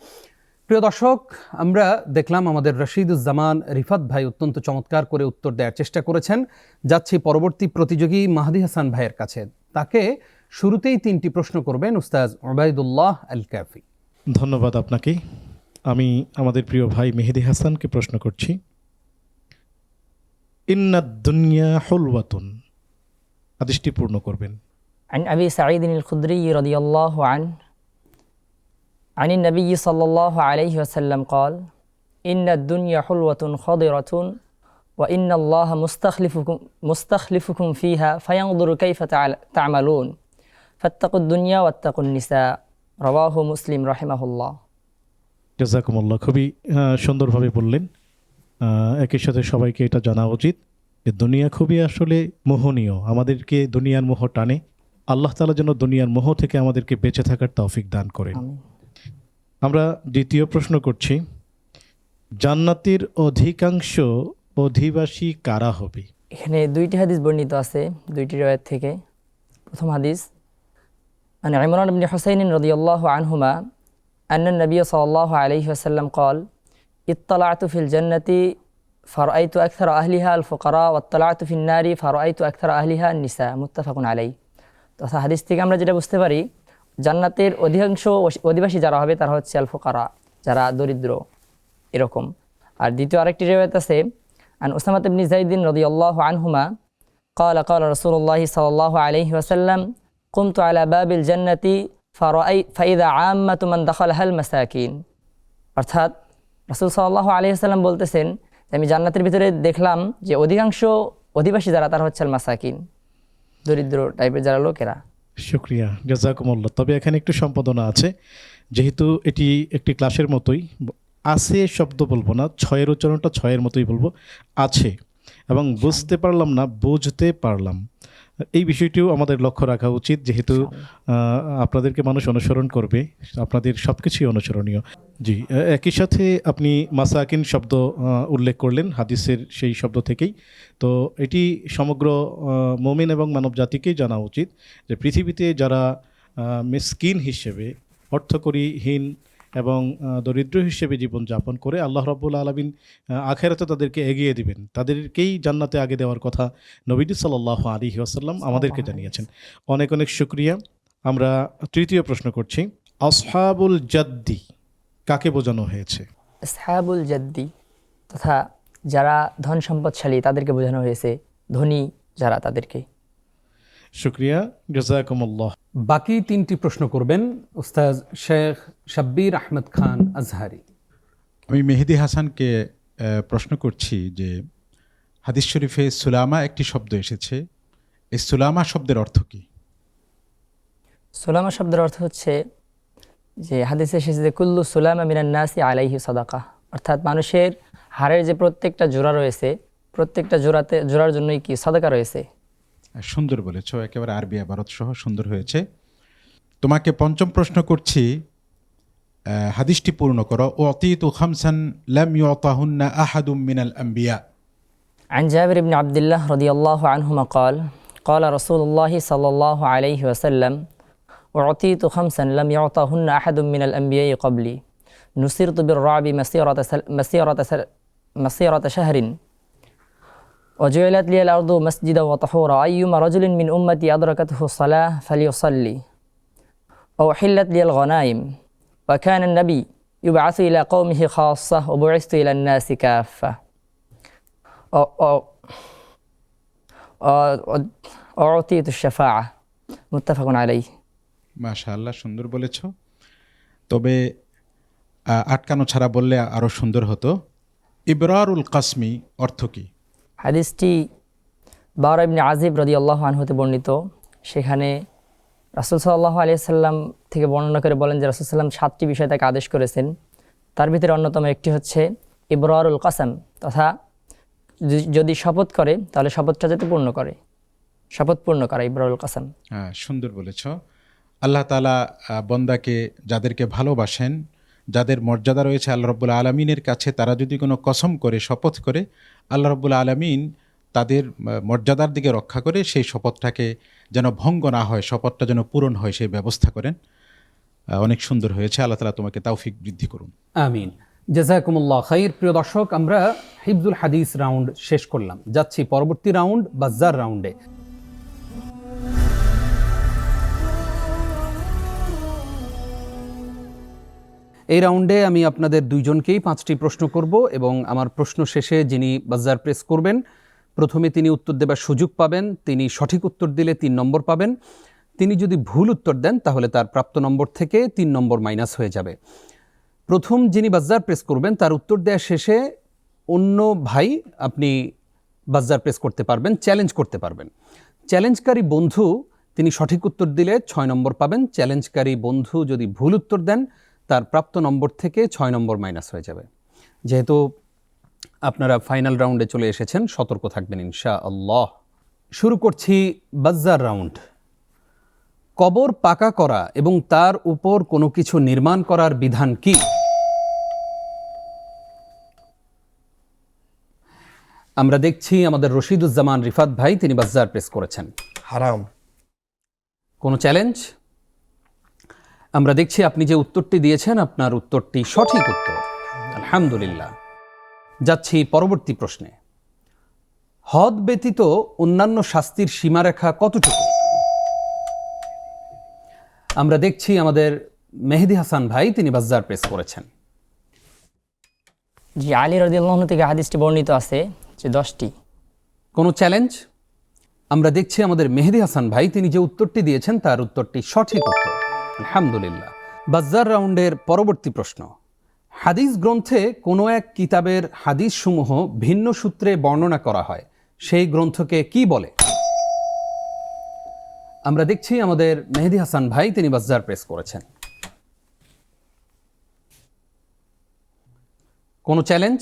প্রিয় দর্শক, আমরা দেখলাম আমাদের রশিদুজ্জামান রিফাত ভাই অত্যন্ত চমৎকার করে উত্তর দেওয়ার চেষ্টা করেছেন। যাচ্ছি পরবর্তী প্রতিযোগী মাহদি হাসান ভাইয়ের কাছে। তাকে শুরুতেই 3টি প্রশ্ন করবেন উস্তাজ উবাইদুল্লাহ আল কাফি। ধন্যবাদ আপনাকে। আমি আমাদের প্রিয় ভাই মেহেদি হাসানকে প্রশ্ন করছি, ইন্নাদ দুনিয়া হুলওয়াতুন, হাদিসটি পূর্ণ করবেন। عن أبي سعيد الخدري رضي الله عنه عن النبي صلى الله عليه وسلم قال إن الدنيا حلوة خضرة وإن الله مستخلفكم فيها فينظر كيف تعملون فاتقوا الدنيا واتقوا النساء رواه مسلم رحمه الله। জাযাকুমুল্লাহ, খুবই সুন্দরভাবে বললেন। একই সাথে সবাইকে এটা জানা উচিত যে দুনিয়া খুবই আসলে মোহনীয়, আমাদেরকে দুনিয়ার মোহ টানে। আল্লাহ তাআলা যেন দুনিয়ার মোহ থেকে আমাদেরকে বেঁচে থাকার তৌফিক দান করেন। আমরা দ্বিতীয় প্রশ্ন করছি, জান্নাতের অধিকাংশ অধিবাসী কারা হবে? এখানে 2টি হাদিস বর্ণিত আছে 2টি riwayat থেকে। প্রথম হাদিস, عن عمران بن حسين رضي الله عنهما أن النبي صلى الله عليه وسلم قال اطلعت في الجنة فرأيت أكثر أهلها الفقراء واطلعت في النار فرأيت أكثر أهلها النساء متفق عليه। তথা হাদিস থেকে আমরা যেটা বুঝতে পারি, জান্নাতের অধিকাংশ অধিবাসী যারা হবে তারা হচ্ছে আল ফুকারা, যারা দরিদ্র এরকম। আর দ্বিতীয় আরেকটি রিওয়ায়াত আছে আন উসামা ইবনে যায়েদ রাদিয়াল্লাহু আনহুমা قال قال رسول الله صلى الله عليه وسلم قمت على باب الجنة فإذا عامة من دخلها المساكين অর্থাৎ রাসূল সাল্লাল্লাহু আলাইহি ওয়াসাল্লাম বলতেছেন যে আমি জান্নাতের ভিতরে দেখলাম যে অধিকাংশ অধিবাসী যারা তারা হচ্ছে মাসাকিন, দরিদ্র টাইপের যারা লোকেরা। শুক্রিয়া, জাযাকুমুল্লাহ। তবে এখানে একটু সম্পাদনা আছে, যেহেতু এটি একটি ক্লাসের মতোই, আছে শব্দ বলবো না, ছয়ের উচ্চারণটা ছয়ের মতোই বলবো, আছে, এবং বুঝতে পারলাম না বুঝতে পারলাম, এই বিষয়টিও আমাদের লক্ষ্য রাখা উচিত, যেহেতু আপনাদেরকে মানুষ অনুসরণ করবে, আপনাদের সব কিছুই অনুসরণীয়। জি, একই সাথে আপনি মাসাকিন শব্দ উল্লেখ করলেন হাদিসের সেই শব্দ থেকেই। তো এটি সমগ্র মুমিন এবং মানব জাতিকেই জানা উচিত যে পৃথিবীতে যারা মিসকিন হিসেবে, অর্থকরীহীন এবং দরিদ্র হিসেবে জীবনযাপন করে, আল্লাহ রাব্বুল আলামিন আখিরাতে তাদেরকে এগিয়ে দিবেন, তাদেরকেই জান্নাতে আগে দেওয়ার কথা নবীজি সাল্লাল্লাহু আলাইহি ওয়াসাল্লাম আমাদেরকে জানিয়েছেন। অনেক অনেক শুকরিয়া। আমরা তৃতীয় প্রশ্ন করছি, আসহাবুল জাদ্দি কাকে বোঝানো হয়েছে? আসহাবুল জাদ্দি তথা যারা ধন সম্পদশালী তাদেরকে বোঝানো হয়েছে, ধনী যারা তাদেরকে। শুকরিয়া, জাযাকুমুল্লাহ। বাকি তিনটি প্রশ্ন করবেন উস্তাদ শেখ শাব্বির আহমদ খান আজহারি। আমি মেহেদি হাসানকে প্রশ্ন করছি যে হাদিস শরীফে সুলামা একটি শব্দ এসেছে, এই সুলামা শব্দের অর্থ কি? সুলামা শব্দের অর্থ হচ্ছে যে হাদিসে এসেছে যে কুল্লু সুলামা মিনান নাসি আলাইহি সাদাকা, অর্থাৎ মানুষের হাড়ের যে প্রত্যেকটা জোড়া রয়েছে, প্রত্যেকটা জোড়ার জন্যই কি সাদাকা রয়েছে। সুন্দর বলেছ, একেবারে আরবি আবারত সহ সুন্দর হয়েছে। তোমাকে পঞ্চম প্রশ্ন করছি, হাদিসটি পূর্ণ করো। উতিতু খামসান লাম ইউতাহুন্না আহাদুম মিনাল আম্বিয়া। عن جابر بن عبد الله رضي الله عنهما قال قال رسول الله صلى الله عليه وسلم أعطيت خمسا لم يعطهن أحد من الأنبياء قبلي نصرت بالرعب مسيرة شهر وجعلت لي الأرض مسجدا وطهورا أيما رجل من أمتي أدركته الصلاة فليصلي وأحلت لي الغنائم وكان النبي يبعث إلى قومه خاصة وبعثت إلى الناس كافة أعطيت الشفاعة متفق عليه। মাশাআল্লাহ, সুন্দর বলেছ, তবে আটকানো ছাড়া বললে আরও সুন্দর হতো। ইবরারুল কাসমি অর্থ কি? হাদিসটি বারা ইবনে আজিব রাদিয়াল্লাহু আনহু হতে বর্ণিত। সেখানে রাসূল সাল্লাল্লাহু আলাইহি সাল্লাম থেকে বর্ণনা করে বলেন যে রাসূল সাল্লাম 7টি বিষয় তাকে আদেশ করেছেন, তার ভিতরে অন্যতম একটি হচ্ছে ইবরারুল কাসাম, তথা যদি শপথ করে তাহলে শপথটা যাতে পূর্ণ করে, শপথ পূর্ণ করা, ইবরারুল কাসাম। হ্যাঁ, সুন্দর বলেছ। আল্লাহ তাআলা বন্দাকে যাদেরকে ভালোবাসেন, যাদের মর্যাদা রয়েছে আল্লাহ রাব্বুল আলামিনের কাছে, তারা যদি কোনো কসম করে, শপথ করে, আল্লাহ রাব্বুল আলামিন তাদের মর্যাদার দিকে রক্ষা করে সেই শপথটাকে যেন ভঙ্গ না হয়, শপথটা যেন পূরণ হয় সেই ব্যবস্থা করেন। অনেক সুন্দর হয়েছে, আল্লাহ তাআলা তোমাকে তৌফিক বৃদ্ধি করুন। আমিন, জাযাকুমুল্লাহ খাইর। প্রিয় দর্শক, আমরা হিফজুল হাদিস রাউন্ড শেষ করলাম, যাচ্ছি পরবর্তী রাউন্ড বাজ্জার রাউন্ডে। এই রাউন্ডে আমি আপনাদের দুইজনকেই 5টি প্রশ্ন করব এবং আমার প্রশ্ন শেষে যিনি বাজ্জার প্রেস করবেন প্রথমে তিনি উত্তর দেবার সুযোগ পাবেন। তিনি সঠিক উত্তর দিলে 3 নম্বর পাবেন। তিনি যদি ভুল উত্তর দেন তাহলে তার প্রাপ্ত নম্বর থেকে 3 নম্বর মাইনাস হয়ে যাবে। প্রথম যিনি বাজ্জার প্রেস করবেন তার উত্তর দেওয়ার শেষে অন্য ভাই আপনি বাজ্জার প্রেস করতে পারবেন, চ্যালেঞ্জ করতে পারবেন। চ্যালেঞ্জকারী বন্ধু তিনি সঠিক উত্তর দিলে 6 নম্বর পাবেন। চ্যালেঞ্জকারী বন্ধু যদি ভুল উত্তর দেন তার প্রাপ্ত নম্বর থেকে 6 নম্বর মাইনাস হয়ে যাবে। যেহেতু আপনারা ফাইনাল রাউন্ডে চলে এসেছেন, সতর্ক থাকবেন ইনশাআল্লাহ। শুরু করছি বাজ্জার রাউন্ড। কবর পাকা করা এবং তার উপর কোনো কিছু নির্মাণ করার বিধান কি? আমরা দেখছি আমাদের রশিদুজ্জামান রিফাত ভাই তিনি বাজ্জার প্রেস করেছেন। হারাম। কোনো চ্যালেঞ্জ? আমরা দেখছি আপনি যে উত্তরটি দিয়েছেন আপনার উত্তরটি সঠিক উত্তর, আলহামদুলিল্লাহ। যাচ্ছি পরবর্তী প্রশ্নে। হদ ব্যতীত অন্যান্য শাস্তির সীমারেখা কতটুকু? আমরা দেখছি আমাদের মেহেদি হাসান ভাই তিনি বাজ্জার প্রেস করেছেন। জি, আলী রাদিয়াল্লাহু আনহু থেকে হাদিসটি বর্ণিত আছে যে 10টি। কোনো চ্যালেঞ্জ? আমরা দেখছি আমাদের মেহেদী হাসান ভাই তিনি যে উত্তরটি দিয়েছেন তার উত্তরটি সঠিক উত্তর, আলহামদুলিল্লাহ। বাজ্জার রাউন্ডের পরবর্তী প্রশ্ন, হাদিস গ্রন্থে কোনো এক কিতাবের হাদিস সমূহ ভিন্ন সূত্রে বর্ণনা করা হয়, সেই গ্রন্থকে কি বলে? আমরা দেখছি আমাদের মেহেদী হাসান ভাই তিনি বাজ্জার প্রেস করেছেন। কোনো চ্যালেঞ্জ?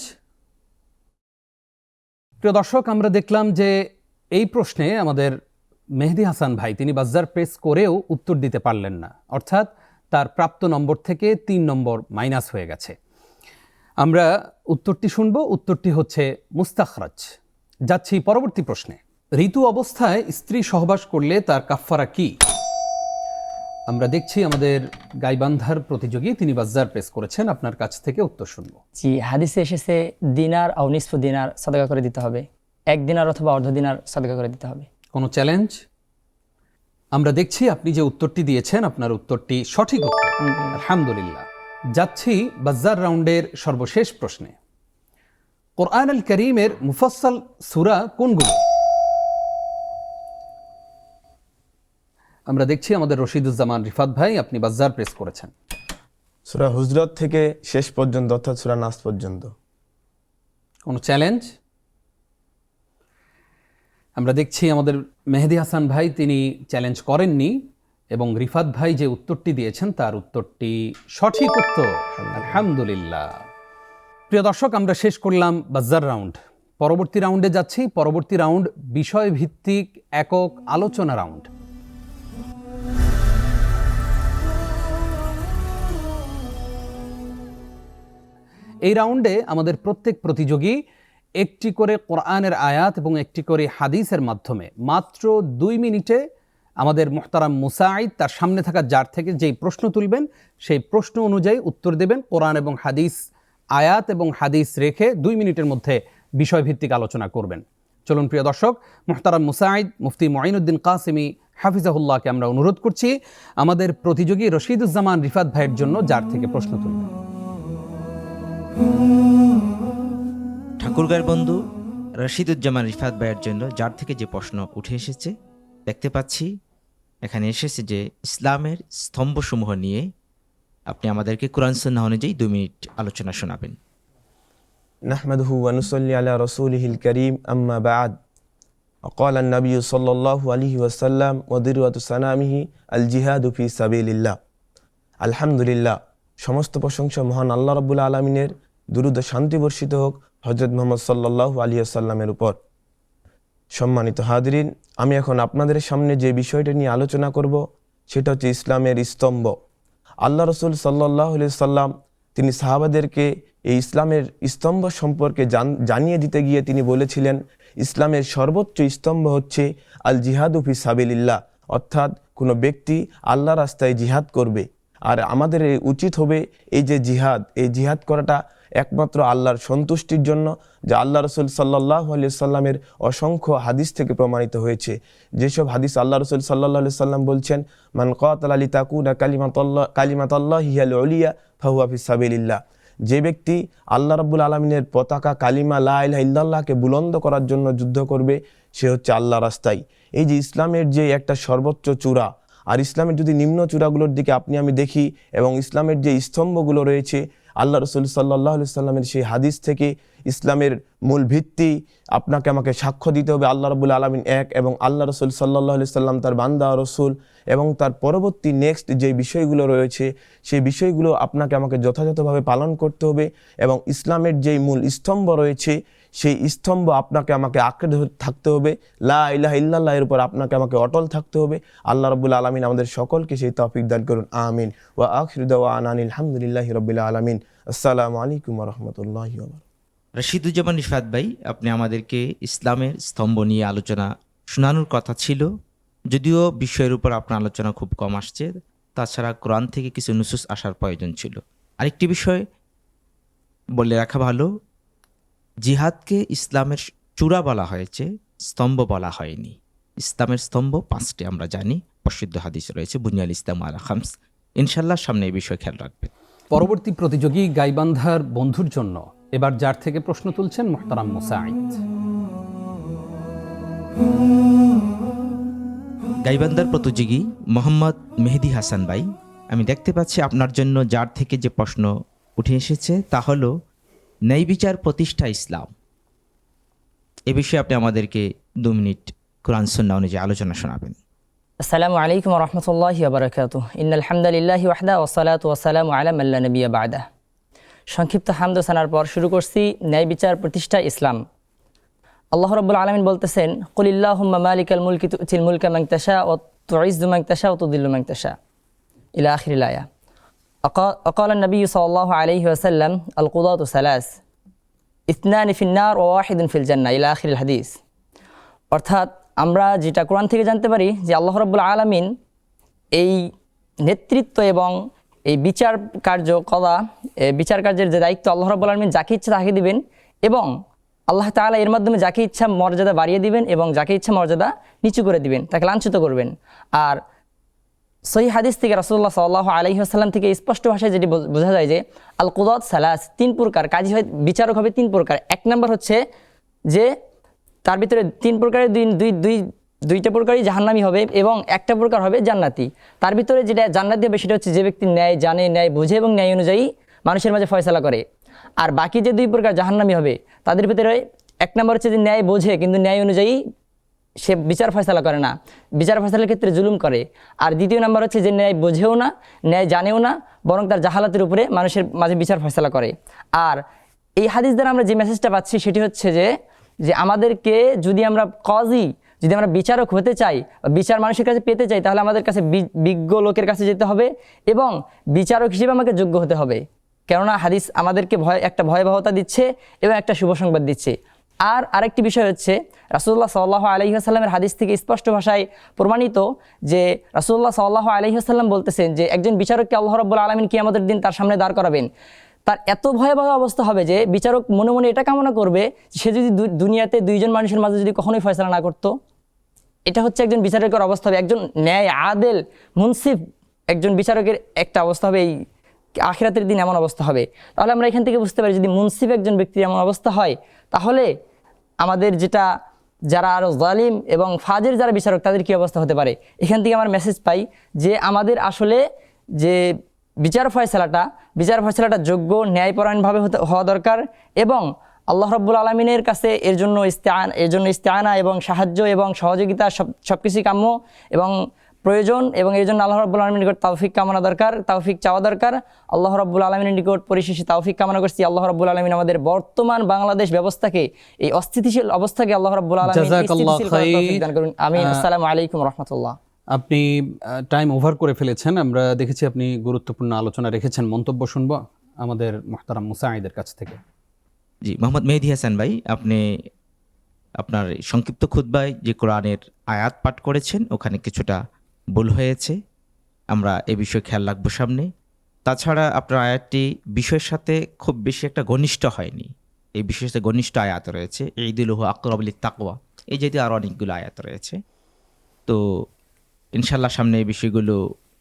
প্রিয় দর্শক, আমরা দেখলাম যে এই প্রশ্নে আমাদের মেহেদী হাসান ভাই তিনি বাজ্জার প্রেস করেও উত্তর দিতে পারলেন না, অর্থাৎ তার প্রাপ্ত নম্বর থেকে 3 নম্বর মাইনাস হয়ে গেছে। আমরা উত্তরটি শুনব, উত্তরটি হচ্ছে মুস্তাখরাজ। যাচ্ছি পরবর্তী প্রশ্নে, ঋতু অবস্থায় স্ত্রী সহবাস করলে তার কাফফারা কি? আমরা দেখছি আমাদের গাইবান্ধার প্রতিযোগী তিনি বাজ্জার প্রেস করেছেন, আপনার কাছ থেকে উত্তর শুনব। জি, হাদিসে এসেছে দিনার ও নিসফু দিনার সাদকা করে দিতে হবে, 1 দিনার অথবা অর্ধ দিনার সাদকা করে দিতে হবে। কোনো চ্যালেঞ্জ? আমরা দেখছি আপনি যে উত্তরটি দিয়েছেন আপনার উত্তরটি সঠিক উত্তর, আলহামদুলিল্লাহ। যাচ্ছি বাজ্জার রাউন্ডের সর্বশেষ প্রশ্নে, কোরআন আল করিমের মুফাসসাল সূরা কোনগুলো? আমরা দেখছি আমাদের রশিদুজ্জামান রিফাত ভাই আপনি বাজ্জার প্রেস করেছেন। সূরা হুজরাত থেকে শেষ পর্যন্ত, অর্থাৎ সূরা নাস পর্যন্ত। কোনো চ্যালেঞ্জ? আমরা দেখছি আমাদের মেহেদী হাসান ভাই তিনি চ্যালেঞ্জ করেননি এবং রিফাত ভাই যে উত্তরটি দিয়েছেন তার উত্তরটি সঠিক উত্তর, আলহামদুলিল্লাহ। প্রিয় দর্শক, আমরা শেষ করলাম বাজ্জার রাউন্ড। পরবর্তী রাউন্ডে যাচ্ছি। পরবর্তী রাউন্ড বিষয়ভিত্তিক একক আলোচনা রাউন্ড। এই রাউন্ডে আমাদের প্রত্যেক প্রতিযোগী একটি করে কোরআনের আয়াত এবং একটি করে হাদিসের মাধ্যমে মাত্র 2 মিনিটে আমাদের মুহতারাম মুসাঈদ তার সামনে থাকা যার থেকে যেই প্রশ্ন তুলবেন সেই প্রশ্ন অনুযায়ী উত্তর দেবেন। কোরআন এবং হাদিস, আয়াত এবং হাদিস রেখে 2 মিনিটের মধ্যে বিষয়ভিত্তিক আলোচনা করবেন। চলুন প্রিয় দর্শক, মুহতারাম মুসাঈদ মুফতি মুঈনুদ্দিন কাসেমি হাফিজাহুল্লাহকে আমরা অনুরোধ করছি আমাদের প্রতিযোগী রশিদুজ্জামান রিফাত ভাইয়ের জন্য যার থেকে প্রশ্ন তুলবেন। ঠাকুরগাঁর বন্ধু রশিদুজ্জামান রিফাত ভাইয়ের জন্য যার থেকে যে প্রশ্ন উঠে এসেছে, দেখতে পাচ্ছি এখানে এসেছে যে ইসলামের স্তম্ভসমূহ নিয়ে আপনি আমাদেরকে কোরআন সুন্নাহ অনুযায়ী 2 মিনিট আলোচনা শোনাবেন। নাহমাদুহু ওয়া নুসাল্লি আলা রাসূলিহিল কারীম, আম্মা বা'দ। وقال النبي صلى الله عليه وسلم وذروة سنامه الجهاد في سبيل الله। আলহামদুলিল্লাহ, সমস্ত প্রশংসা মহান আল্লাহ রাব্বুল আলামিনের, দুরূদ ও শান্তি বর্ষিত হোক হযরত মুহাম্মদ সাল্লাল্লাহু আলাইহি ওয়াসাল্লামের উপর। সম্মানিত হাজিরিন, আমি এখন আপনাদের সামনে যে বিষয়টা নিয়ে আলোচনা করব সেটা হচ্ছে ইসলামের স্তম্ভ। আল্লাহ রসুল সাল্লাল্লাহু আলাইহি সাল্লাম তিনি সাহাবাদেরকে এই ইসলামের স্তম্ভ সম্পর্কে জানিয়ে দিতে গিয়ে তিনি বলেছিলেন, ইসলামের সর্বোচ্চ স্তম্ভ হচ্ছে আল জিহাদু ফি সাবিলিল্লাহ, অর্থাৎ কোনো ব্যক্তি আল্লাহ রাস্তায় জিহাদ করবে। আর আমাদের উচিত হবে এই যে জিহাদ, এই জিহাদ করাটা একমাত্র আল্লাহর সন্তুষ্টির জন্য, যা আল্লাহ রসুল সাল্লাল্লাহু আলাইহি সাল্লামের অসংখ্য হাদিস থেকে প্রমাণিত হয়েছে। যেসব হাদিস আল্লাহ রসুল সাল্লাল্লাহু আলাইহি সাল্লাম বলছেন, মান কাতালা লিতাকুনা কালিমাতুল্লাহি হিয়াল উলিয়া ফাহুয়া ফি সাবিলিল্লাহ। যে ব্যক্তি আল্লাহ রাব্বুল আলামিনের পতাকা কালিমা লা ইলাহা ইল্লাল্লাহকে বুলন্দ করার জন্য যুদ্ধ করবে, সে হচ্ছে আল্লাহ রাস্তায়। এই যে ইসলামের যে একটা সর্বোচ্চ চূড়া, আর ইসলামের যদি নিম্ন চূড়াগুলোর দিকে আমি দেখি এবং ইসলামের যে স্তম্ভগুলো রয়েছে, আল্লাহ রসুল সাল্লাল্লাহু আলাইহি সাল্লামের সেই হাদিস থেকে ইসলামের মূল ভিত্তি আপনাকে আমাকে সাক্ষ্য দিতে হবে আল্লাহ রাব্বুল আলামিন এক, এবং আল্লাহ রসুল সাল্লাল্লাহু আলাইহি সাল্লাম তার বান্দা রসুল, এবং তার পরবর্তী নেক্সট যে বিষয়গুলো রয়েছে সেই বিষয়গুলো আপনাকে আমাকে যথাযথভাবে পালন করতে হবে। এবং ইসলামের যেই মূল স্তম্ভ রয়েছে সেই স্তম্ভ আপনাকে আমাকে আঁকড়ে ধরে থাকতে হবে, লা ইলাহা ইল্লাল্লাহ এর উপর আপনাকে আমাকে অটল থাকতে হবে। আল্লাহ রাব্বুল আলামিন আমাদের সকলকে সেই তৌফিক দান করুন, আমিন। ওয়া আখিরু দাওয়ানা আলহামদুলিল্লাহি রাব্বিল আলামিন। আসসালামু আলাইকুম ওয়া রাহমাতুল্লাহি ওয়া বারাকাতুহু। রশিদুজ্জামান রিফাত ভাই, আপনি আমাদেরকে ইসলামের স্তম্ভ নিয়ে আলোচনা শোনানোর কথা ছিল, যদিও বিষয়ের উপর আপনার আলোচনা খুব কম আসছে, তাছাড়া কোরআন থেকে কিছু নুসুস আসার প্রয়োজন ছিল। আরেকটি বিষয় বলে রাখা ভালো, জিহাদকে ইসলামের চূড়া বলা হয়েছে, স্তম্ভ বলা হয়নি। ইসলামের স্তম্ভ 5টি আমরা জানি, প্রসিদ্ধ হাদিস রয়েছে, বুনিয়াল ইসলাম আলা খামস। ইনশাল্লাহ সামনে এই বিষয়ে খেয়াল রাখবেন। পরবর্তী প্রতিযোগী গাইবান্ধার বন্ধুর জন্য এবার যার থেকে প্রশ্ন তুলছেন মুহতারাম মুসাঈদ। গাইবান্ধার প্রতিযোগী মোহাম্মদ মেহেদি হাসান ভাই, আমি দেখতে পাচ্ছি আপনার জন্য যার থেকে যে প্রশ্ন উঠে এসেছে তা হলো ন্যায় বিচার প্রতিষ্ঠা ইসলাম। এ বিষয়ে আপনি আমাদেরকে 2 মিনিট কোরআন সুন্নাহ অনুযায়ী আলোচনা শোনাবেন। আসসালামু আলাইকুম ওয়া রাহমাতুল্লাহি ওয়া বারাকাতুহু। ইন্নাল হামদালিল্লাহি ওয়াহদা ওয়া সলাতু ওয়া সালামু আলা মান লা নাবিয়্যা বা'দা। সংক্ষিপ্ত হামদ ও সানার পর শুরু করছি ন্যায় বিচার প্রতিষ্ঠা ইসলাম। আল্লাহ রাব্বুল আলামিন বলতেছেন, কুলিল্লাহুম্মা মালিকাল মুলকি তু'তিল মুলকা মান তাশা ওয়া তু'ইজ্জু মান তাশা ওয়া তুযিল্লু মান তাশা ইলা আখিরিল আয়া। وقال النبي صلى الله عليه وسلم القضاة ثلاث اثنان في النار وواحد في الجنة إلى آخر الحديث। অর্থাৎ আমরা যেটা কোরআন থেকে জানতে পারি যে আল্লাহ রাব্বুল আলামিন এই নেতৃত্ব এবং এই বিচার কার্যের যে দায়িত্ব আল্লাহ রাব্বুল আলামিন যাকে ইচ্ছা তাকে দিবেন, এবং আল্লাহ তাআলা এর মাধ্যমে যাকে ইচ্ছা মর্যাদা বাড়িয়ে দিবেন এবং যাকে ইচ্ছা মর্যাদা নিচু করে দিবেন, তাকে লাঞ্ছিত করবেন। আর সহিহ হাদিস থেকে রাসূলুল্লাহ সাল্লাল্লাহু আলাইহি ওয়াসাল্লাম থেকে স্পষ্ট ভাষায় যেটি বোঝা যায় যে আল কুদাত সালাস, 3 প্রকার কাজী হয়, বিচারক হবে 3 প্রকার। 1 নম্বর হচ্ছে যে তার ভিতরে 3 প্রকারের দুইটা প্রকারই জাহান্নামী হবে এবং একটা প্রকার হবে জান্নাতি। তার ভিতরে যেটা জান্নাতি হবে সেটা হচ্ছে যে ব্যক্তি ন্যায় জানে, ন্যায় বুঝে এবং ন্যায় অনুযায়ী মানুষের মাঝে ফয়সালা করে। আর বাকি যে 2 প্রকার জাহান্নামী হবে তাদের ভিতরে 1 নম্বর হচ্ছে যে ন্যায় বোঝে কিন্তু ন্যায় অনুযায়ী সে বিচার ফয়সালা করে না, বিচার ফয়সালার ক্ষেত্রে জুলুম করে। আর 2য় নাম্বার হচ্ছে যে ন্যায় বোঝেও না, ন্যায় জানেও না, বরং তার জাহালাতের উপরে মানুষের মাঝে বিচার ফয়সালা করে। আর এই হাদিস দ্বারা আমরা যে মেসেজটা পাচ্ছি সেটি হচ্ছে যে আমাদেরকে যদি আমরা যদি আমরা বিচারক হতে চাই, বিচার মানুষের কাছে পেতে চাই, তাহলে আমাদের কাছে বিজ্ঞ লোকের কাছে যেতে হবে এবং বিচারক হিসেবে আমাকে যোগ্য হতে হবে। কেননা হাদিস আমাদেরকে একটা ভয়াবহতা দিচ্ছে এবং একটা শুভ সংবাদ দিচ্ছে। আর আরেকটি বিষয় হচ্ছে রাসূলুল্লাহ সাল্লাল্লাহু আলাইহি ওয়াসাল্লামের হাদিস থেকে স্পষ্ট ভাষায় প্রমাণিত যে রাসূলুল্লাহ সাল্লাল্লাহু আলাইহি ওয়াসাল্লাম বলতেছেন যে একজন বিচারককে আল্লাহ রাব্বুল আলামিন কিয়ামতের দিন তার সামনে দাঁড় করাবেন। তার এত ভয়াবহ অবস্থা হবে যে বিচারক মনে মনে এটা কামনা করবে সে যদি দুনিয়াতে 2 জন মানুষের মাঝে যদি কখনোই ফয়সালা না করতো। এটা হচ্ছে একজন বিচারকের অবস্থা হবে, একজন ন্যায় আদেল মুনসিফ একজন বিচারকের একটা অবস্থা হবে। এই আখিরাতের দিন এমন অবস্থা হবে। তাহলে আমরা এখান থেকে বুঝতে পারি যদি মুনসিফ একজন ব্যক্তির এমন অবস্থা হয়, তাহলে আমাদের যারা আরও জালিম এবং ফাজের যারা বিচারক তাদের কী অবস্থা হতে পারে। এখান থেকে আমার মেসেজ পাই যে আমাদের আসলে যে বিচার ফয়সালাটা যোগ্য ন্যায়পরায়ণভাবে হওয়া দরকার এবং আল্লাহ রাব্বুল আলামিনের কাছে এর জন্য ইস্তেআনা এবং সাহায্য এবং সহযোগিতা সব কিছুই কাম্য এবং প্রয়োজন, এবং এর জন্য আল্লাহ রাব্বুল আলামিনের নিকট তৌফিক কামনা দরকার, তৌফিক চাওয়া দরকার। আল্লাহ রাব্বুল আলামিনের নিকট পরিশেষে তৌফিক কামনা করছি আল্লাহ রাব্বুল আলামিন আমাদের বর্তমান বাংলাদেশ ব্যবস্থাকে, এই অস্থিতিশীল অবস্থাকে আল্লাহ রাব্বুল আলামিন স্থিতিশীল করার তৌফিক দান করুন। আমিন। আসসালামু আলাইকুম ওয়া রাহমাতুল্লাহ। আপনি টাইম ওভার করে ফেলেছেন। আমরা দেখেছি আপনি গুরুত্বপূর্ণ আলোচনা রেখেছেন। মন্তব্য শুনবো আমাদের মুহতারাম মুসাঈদের কাছ থেকে। জি, মোহাম্মদ মেহেদি হাসান ভাই, আপনি আপনার সংক্ষিপ্ত খুতবায় যে কোরআনের আয়াত পাঠ করেছেন ওখানে কিছুটা ভুল হয়েছে, আমরা এ বিষয়ে খেয়াল রাখবো সামনে। তাছাড়া আপনার আয়াতটি বিষয়ের সাথে খুব বেশি একটা ঘনিষ্ঠ হয়নি। এই বিষয়ের সাথে ঘনিষ্ঠ আয়াত রয়েছে, ঈদুলহু আকরাবু লিত-তাকওয়া, এই জাতীয় আরও অনেকগুলো আয়াত রয়েছে। তো ইনশাল্লাহ সামনে এই বিষয়গুলো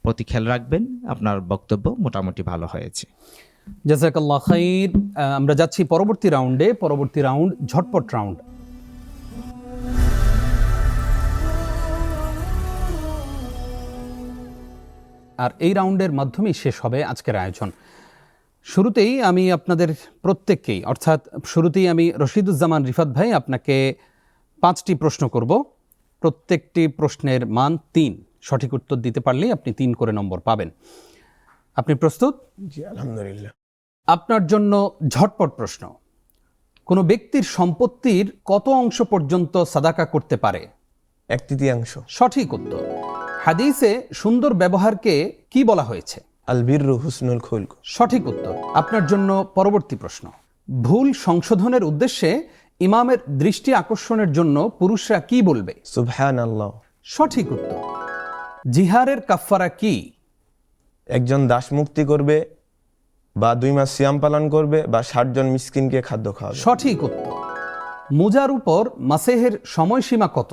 প্রতি খেয়াল রাখবেন। আপনার বক্তব্য মোটামুটি ভালো হয়েছে। জাযাকাল্লাহ খাইর। আমরা যাচ্ছি পরবর্তী রাউন্ড ঝটপট রাউন্ড। আর এই রাউন্ডের মাধ্যমেই শেষ হবে আজকের আয়োজন। শুরুতেই আমি আপনাদের প্রত্যেককেই, অর্থাৎ শুরুতেই আমি রশিদুজ্জামান রিফাত ভাই আপনাকে 5টি প্রশ্ন করব। প্রত্যেকটি প্রশ্নের মান 3, সঠিক উত্তর দিতে পারলেই আপনি 3 করে নম্বর পাবেন। আপনি প্রস্তুত? জি, আলহামদুলিল্লাহ। আপনার জন্য ঝটপট প্রশ্ন। কোনো ব্যক্তির সম্পত্তির কত অংশ পর্যন্ত সাদাকা করতে পারে? 1/3। সঠিক উত্তর। হাদিসে সুন্দর ব্যবহারকে কি বলা হয়েছে? আল বিররু হুসনুল খুলক। সঠিক উত্তর। আপনার জন্য পরবর্তী প্রশ্ন। ভুল সংশোধনের উদ্দেশ্যে ইমামের দৃষ্টি আকর্ষণের জন্য পুরুষরা কি বলবে? সুবহানাল্লাহ। সঠিক উত্তর। জিহারের কাফফারা কি? একজন দাস মুক্তি করবে, বা 2 মাস সিয়াম পালন করবে, বা 60 জন মিসকিনকে খাদ্য খাওয়াবে। সঠিক উত্তর। মুজার উপর মাসেহের সময়সীমা কত?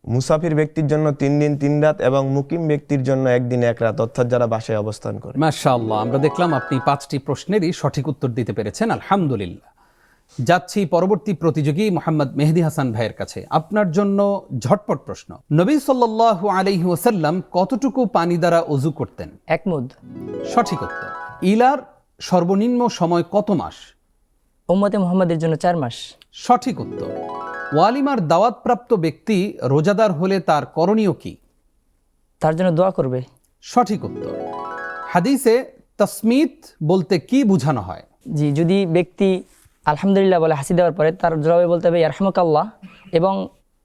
মুসাফির ব্যক্তির জন্য 3 দিন 3 রাত এবং মুকিম ব্যক্তির জন্য 1 দিন 1 রাত, অর্থাৎ যারা বাসায় অবস্থান করে। মাশাআল্লাহ, আমরা দেখলাম আপনি 5টি প্রশ্নেরই সঠিক উত্তর দিতে পেরেছেন, আলহামদুলিল্লাহ। যাচ্ছি পরবর্তী প্রতিযোগী মোহাম্মদ মেহেদী হাসান ভাইয়ের কাছে। আপনার জন্য ঝটপট প্রশ্ন। নবী সাল্লাল্লাহু আলাইহি ওয়াসাল্লাম কতটুকু পানি দ্বারা ওযু করতেন? 1 মুদ। সঠিক উত্তর। ইলার সর্বনিম্ন সময় কত মাস? উম্মতে মুহাম্মাদের জন্য 4 মাস। সঠিক উত্তর। ওয়ালিমার দাওয়াতপ্রাপ্ত ব্যক্তি রোজাদার হলে তার করণীয় কি? তার জন্য দোয়া করবে। সঠিক উত্তর। হাদিসে তাসমিত বলতে কি বোঝানো হয়? জি, যদি ব্যক্তি আলহামদুলিল্লাহ বলে হাসি দেওয়ার পরে তার জবাবে বলতে হবে ইয়ারহামুকাল্লাহ, এবং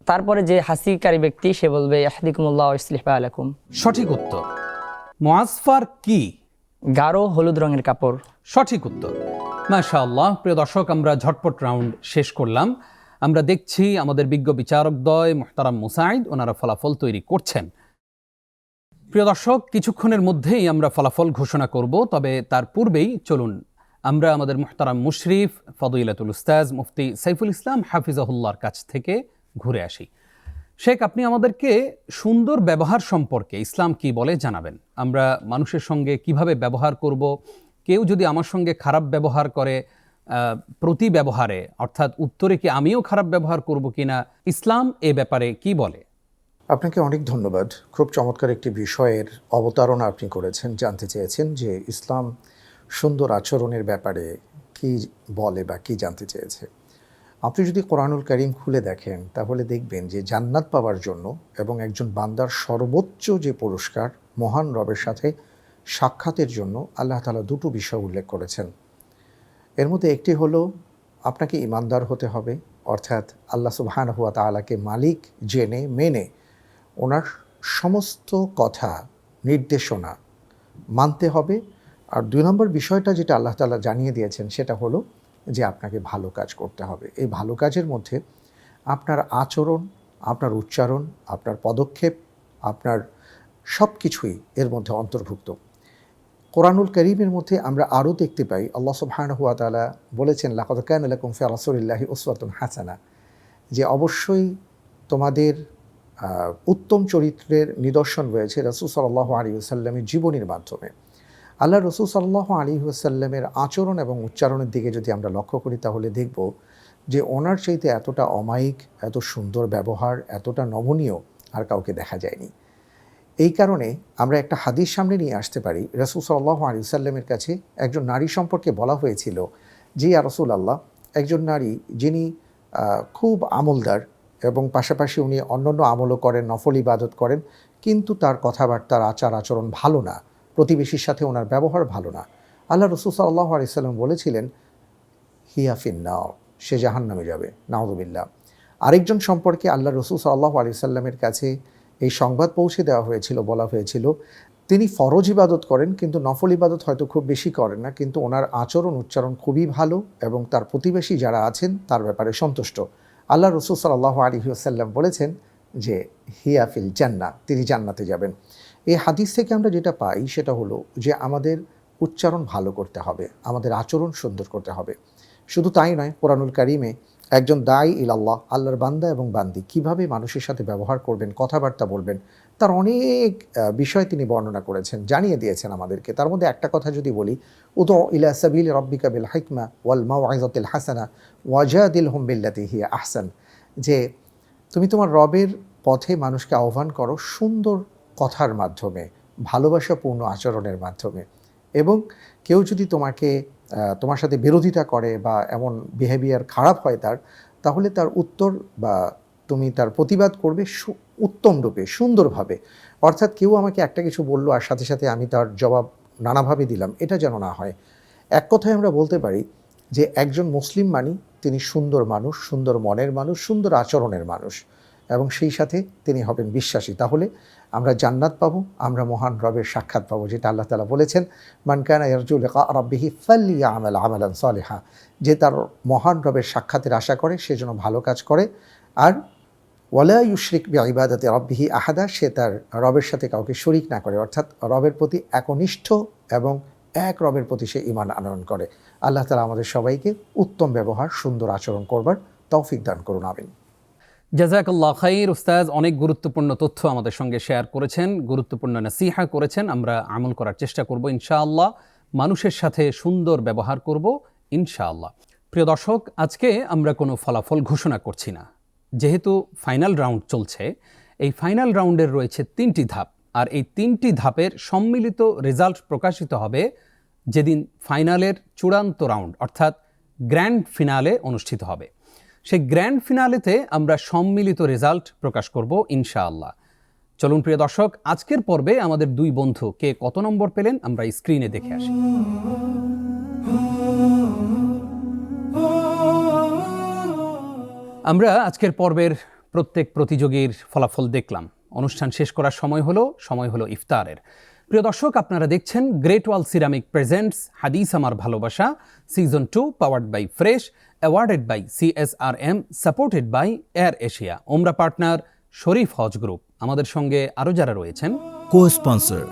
তারপরে যে হাসিকারী ব্যক্তি সে বলবে ইয়াহদিকুমুল্লাহ ওয়া ইসলিহ বালাকুম। সঠিক উত্তর। মুআসফার কি? গাঢ় হলুদ রঙের কাপড়। সঠিক উত্তর। মাশাআল্লাহ। প্রিয় দর্শক, আমরা ঝটপট রাউন্ড শেষ করলাম। আমরা দেখছি আমাদের বিজ্ঞ বিচারকদ্বয় মুহতারাম মুসাঈদ ওনারা ফলাফল তৈরি করছেন। প্রিয় দর্শক, কিছুক্ষণের মধ্যেই আমরা ফলাফল ঘোষণা করব, তবে তার পূর্বেই চলুন আমরা আমাদের মুহতারাম মুশরিফ ফদিলাতুল উস্তাজ মুফতি সাইফুল ইসলাম হাফিজাহুল্লাহর কাছ থেকে ঘুরে আসি। শেখ, আপনি আমাদেরকে সুন্দর ব্যবহার সম্পর্কে ইসলাম কি বলে জানাবেন। আমরা মানুষের সঙ্গে কিভাবে ব্যবহার করব, কেউ যদি আমার সঙ্গে খারাপ ব্যবহার করে প্রতি ব্যবহারে, অর্থাৎ উত্তরে কি আমিও খারাপ ব্যবহার করব কিনা, ইসলাম এ ব্যাপারে কি বলে? আপনাকে অনেক ধন্যবাদ। খুব চমৎকার একটি বিষয়ের অবতারণা আপনি করেছেন। জানতে চেয়েছেন যে ইসলাম সুন্দর আচরণের ব্যাপারে কি বলে বা কি জানতে চেয়েছে। আপনি যদি কোরআনুল কারীম খুলে দেখেন তাহলে দেখবেন যে জান্নাত পাওয়ার জন্য এবং একজন বান্দার সর্বোচ্চ যে পুরস্কার মহান রবের সাথে সাক্ষাতের জন্য আল্লাহ তাআলা দুটো বিষয় উল্লেখ করেছেন। এর মধ্যে একটি হলো আপনাকে ঈমানদার হতে হবে, অর্থাৎ আল্লাহ সুবহানাহু ওয়া তাআলাকে মালিক জেনে মেনে ওনার সমস্ত কথা নির্দেশনা মানতে হবে। আর 2 নম্বর বিষয়টা যেটা আল্লাহ তাআলা জানিয়ে দিয়েছেন সেটা হলো যে আপনাকে ভালো কাজ করতে হবে। এই ভালো কাজের মধ্যে আপনার আচরণ, আপনার উচ্চারণ, আপনার পদক্ষেপ, আপনার সব কিছুই এর মধ্যে অন্তর্ভুক্ত। কোরআনুল কারীমের মধ্যে আমরা আরও দেখতে পাই আল্লাহ সুবহানাহু ওয়া তাআলা বলেছেন লাকাদ কানা লাকুম ফি রাসূলিল্লাহি উসওয়াতুন হাসানা, যে অবশ্যই তোমাদের উত্তম চরিত্রের নিদর্শন রয়েছে রাসূল সাল্লাল্লাহু আলাইহি ওয়াসাল্লামের জীবনীর মাধ্যমে। আল্লাহ রাসূল সাল্লাল্লাহু আলাইহি ওয়াসাল্লামের আচরণ এবং উচ্চারণের দিকে যদি আমরা লক্ষ্য করি তাহলে দেখব যে ওনার চাইতে এতটা অমায়িক, এত সুন্দর ব্যবহার, এতটা নমনীয় আর কাউকে দেখা যায়নি। এই কারণে আমরা একটা হাদিস সামনে নিয়ে আসতে পারি। রাসূল সাল্লাল্লাহু আলাইহি ওয়াসাল্লামের কাছে একজন নারী সম্পর্কে বলা হয়েছিল যে ইয়া রাসূলুল্লাহ, একজন নারী যিনি খুব আমলদার এবং পাশাপাশি উনি অন্যান্য আমলও করেন, নফল ইবাদত করেন, কিন্তু তার কথাবার্তার আচার আচরণ ভালো না, প্রতিবেশীর সাথে ওনার ব্যবহার ভালো না। আল্লাহ রাসূল সাল্লাল্লাহু আলাইহি ওয়াসাল্লাম বলেছিলেন হিয়া ফিন্নার, সে জাহান্নামে যাবে, নাউযুবিল্লাহ। আরেকজন সম্পর্কে আল্লাহ রাসূল সাল্লাল্লাহু আলাইহি ওয়াসাল্লামের কাছে এই সংবাদ পৌঁছে দেওয়া হয়েছিল, বলা হয়েছিল তিনি ফরজ ইবাদত করেন কিন্তু নফল ইবাদত হয়তো খুব বেশি করেন না, কিন্তু ওনার আচরণ উচ্চারণ খুবই ভালো এবং তার প্রতিবেশী যারা আছেন তার ব্যাপারে সন্তুষ্ট। আল্লাহ রাসূল সাল্লাল্লাহু আলাইহি ওয়াসাল্লাম বলেছেন যে হিয়া ফিল জান্নাহ, তিনি জান্নাতে যাবেন। এই হাদিস থেকে আমরা যেটা পাই সেটা হলো যে আমাদের উচ্চারণ ভালো করতে হবে, আমাদের আচরণ সুন্দর করতে হবে। শুধু তাই নয়, কোরআনুল কারীমে একজন দায়ী ইলাল্লাহ, আল্লাহর বান্দা এবং বান্দি কীভাবে মানুষের সাথে ব্যবহার করবেন, কথাবার্তা বলবেন, তার অনেক বিষয় তিনি বর্ণনা করেছেন, জানিয়ে দিয়েছেন আমাদেরকে। তার মধ্যে একটা কথা যদি বলি, উদউ ইলা সাবিলি রাব্বিকা বিল হিকমা ওয়াল মাউইযাতিল হাসানা ওয়াজাদিলহুম বিল্লাতি হিয়া আহসান, যে তুমি তোমার রবের পথে মানুষকে আহ্বান করো সুন্দর কথার মাধ্যমে, ভালোবাসাপূর্ণ আচরণের মাধ্যমে, এবং কেউ যদি তোমার সাথে বিরোধিতা করে বা এমন বিহেভিয়ার খারাপ হয় তাহলে তার উত্তর বা তুমি তার প্রতিবাদ করবে উত্তম রূপে, সুন্দরভাবে। অর্থাৎ কেউ আমাকে একটা কিছু বললো আর সাথে সাথে আমি তার জবাব নানাভাবে দিলাম, এটা যেন না হয়। এক কথায় আমরা বলতে পারি যে একজন মুসলিম মানি তিনি সুন্দর মানুষ, সুন্দর মনের মানুষ, সুন্দর আচরণের মানুষ, এবং সেই সাথে তিনি হবেন বিশ্বাসী। তাহলে আমরা জান্নাত পাবো, আমরা মহান রবের সাক্ষাৎ পাবো, যেটা আল্লাহ তাআলা বলেছেন মান কানা ইয়ারজু লিকা রাব্বিহি ফালইয়ামাল আমালান সালিহা, যে তার মহান রবের সাক্ষাতের আশা করে সে যেন ভালো কাজ করে, আর ওয়ালা ইউশরিক বিইবাদাতি রাব্বিহি আহাদা, সে তার রবের সাথে কাউকে শরিক না করে, অর্থাৎ রবের প্রতি একনিষ্ঠ এবং এক রবের প্রতি সে ঈমান আনয়ন করে। আল্লাহ তাআলা আমাদের সবাইকে উত্তম ব্যবহার, সুন্দর আচরণ করবার তৌফিক দান করুন, আমিন। জাযাকাল্লাহ খাইর। উস্তাদ অনেক গুরুত্বপূর্ণ তথ্য আমাদের সঙ্গে শেয়ার করেছেন, গুরুত্বপূর্ণ নসিহা করেছেন। আমরা আমল করার চেষ্টা করব ইনশাআল্লাহ, মানুষের সাথে সুন্দর ব্যবহার করব ইনশাআল্লাহ। প্রিয় দর্শক, আজকে আমরা কোনো ফলাফল ঘোষণা করছি না, যেহেতু ফাইনাল রাউন্ড চলছে। এই ফাইনাল রাউন্ডের রয়েছে 3টি ধাপ, আর এই 3টি ধাপের সম্মিলিত রেজাল্ট প্রকাশিত হবে যেদিন ফাইনালের চূড়ান্ত রাউন্ড অর্থাৎ গ্র্যান্ড ফিনালে অনুষ্ঠিত হবে। সেই গ্র্যান্ড ফিনালেতে আমরা সম্মিলিত রেজাল্ট প্রকাশ করব ইনশাআল্লাহ। চলুন প্রিয় দর্শক, আজকের পর্বে আমাদের 2 বন্ধু কে কত নম্বর পেলেন আমরা স্ক্রিনে দেখে আসি। আমরা আজকের পর্বের প্রত্যেক প্রতিযোগীর ফলাফল দেখলাম। অনুষ্ঠান শেষ করার সময় হলো ইফতারের। প্রিয় দর্শক, আপনারা দেখছেন গ্রেট ওয়াল সিরামিক প্রেজেন্টস হাদিস আমার ভালোবাসা season 2, powered by Fresh, awarded by CSRM, supported by Air Asia, ওমরা পার্টনার শরীফ হজ গ্রুপ। আমাদের সঙ্গে আরও যারা রয়েছেন, কো স্পন্সর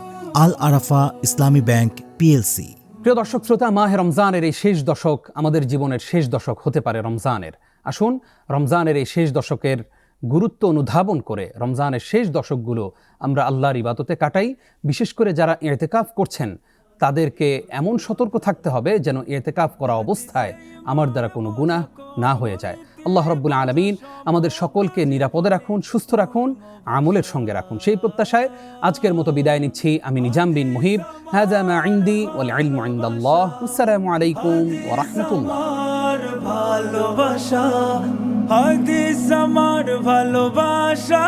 আল আরাফা ইসলামী ব্যাংক PLC। প্রিয় দর্শক শ্রোতা, মাহে রমজানের এই শেষ দশক আমাদের জীবনের শেষ দশক হতে পারে রমজানের। আসুন রমজানের এই শেষ দশকের গুরুত্ব অনুধাবন করে রমজানের শেষ দশকগুলো আমরা আল্লাহর ইবাদতে কাটাই। বিশেষ করে যারা ইতিকাফ করছেন তাদেরকে এমন সতর্ক থাকতে হবে যেন ইতিকাফ করা অবস্থায় আমার দ্বারা কোনো গুনাহ না হয়ে যায়। আল্লাহ রাব্বুল আলামিন আমাদের সকলকে নিরাপদে রাখুন, সুস্থ রাখুন, আমলের সঙ্গে রাখুন। সেই প্রত্যাশায় আজকের মতো বিদায় নিচ্ছি। আমি নিজাম বিন মুহিব। হাযা মা ইনদি ওয়াল ইলমু ইনদাল্লাহ। আসসালামু আলাইকুম ওয়া রাহমাতুল্লাহ। ভালোবাসা হাদিস আমার ভালোবাসা।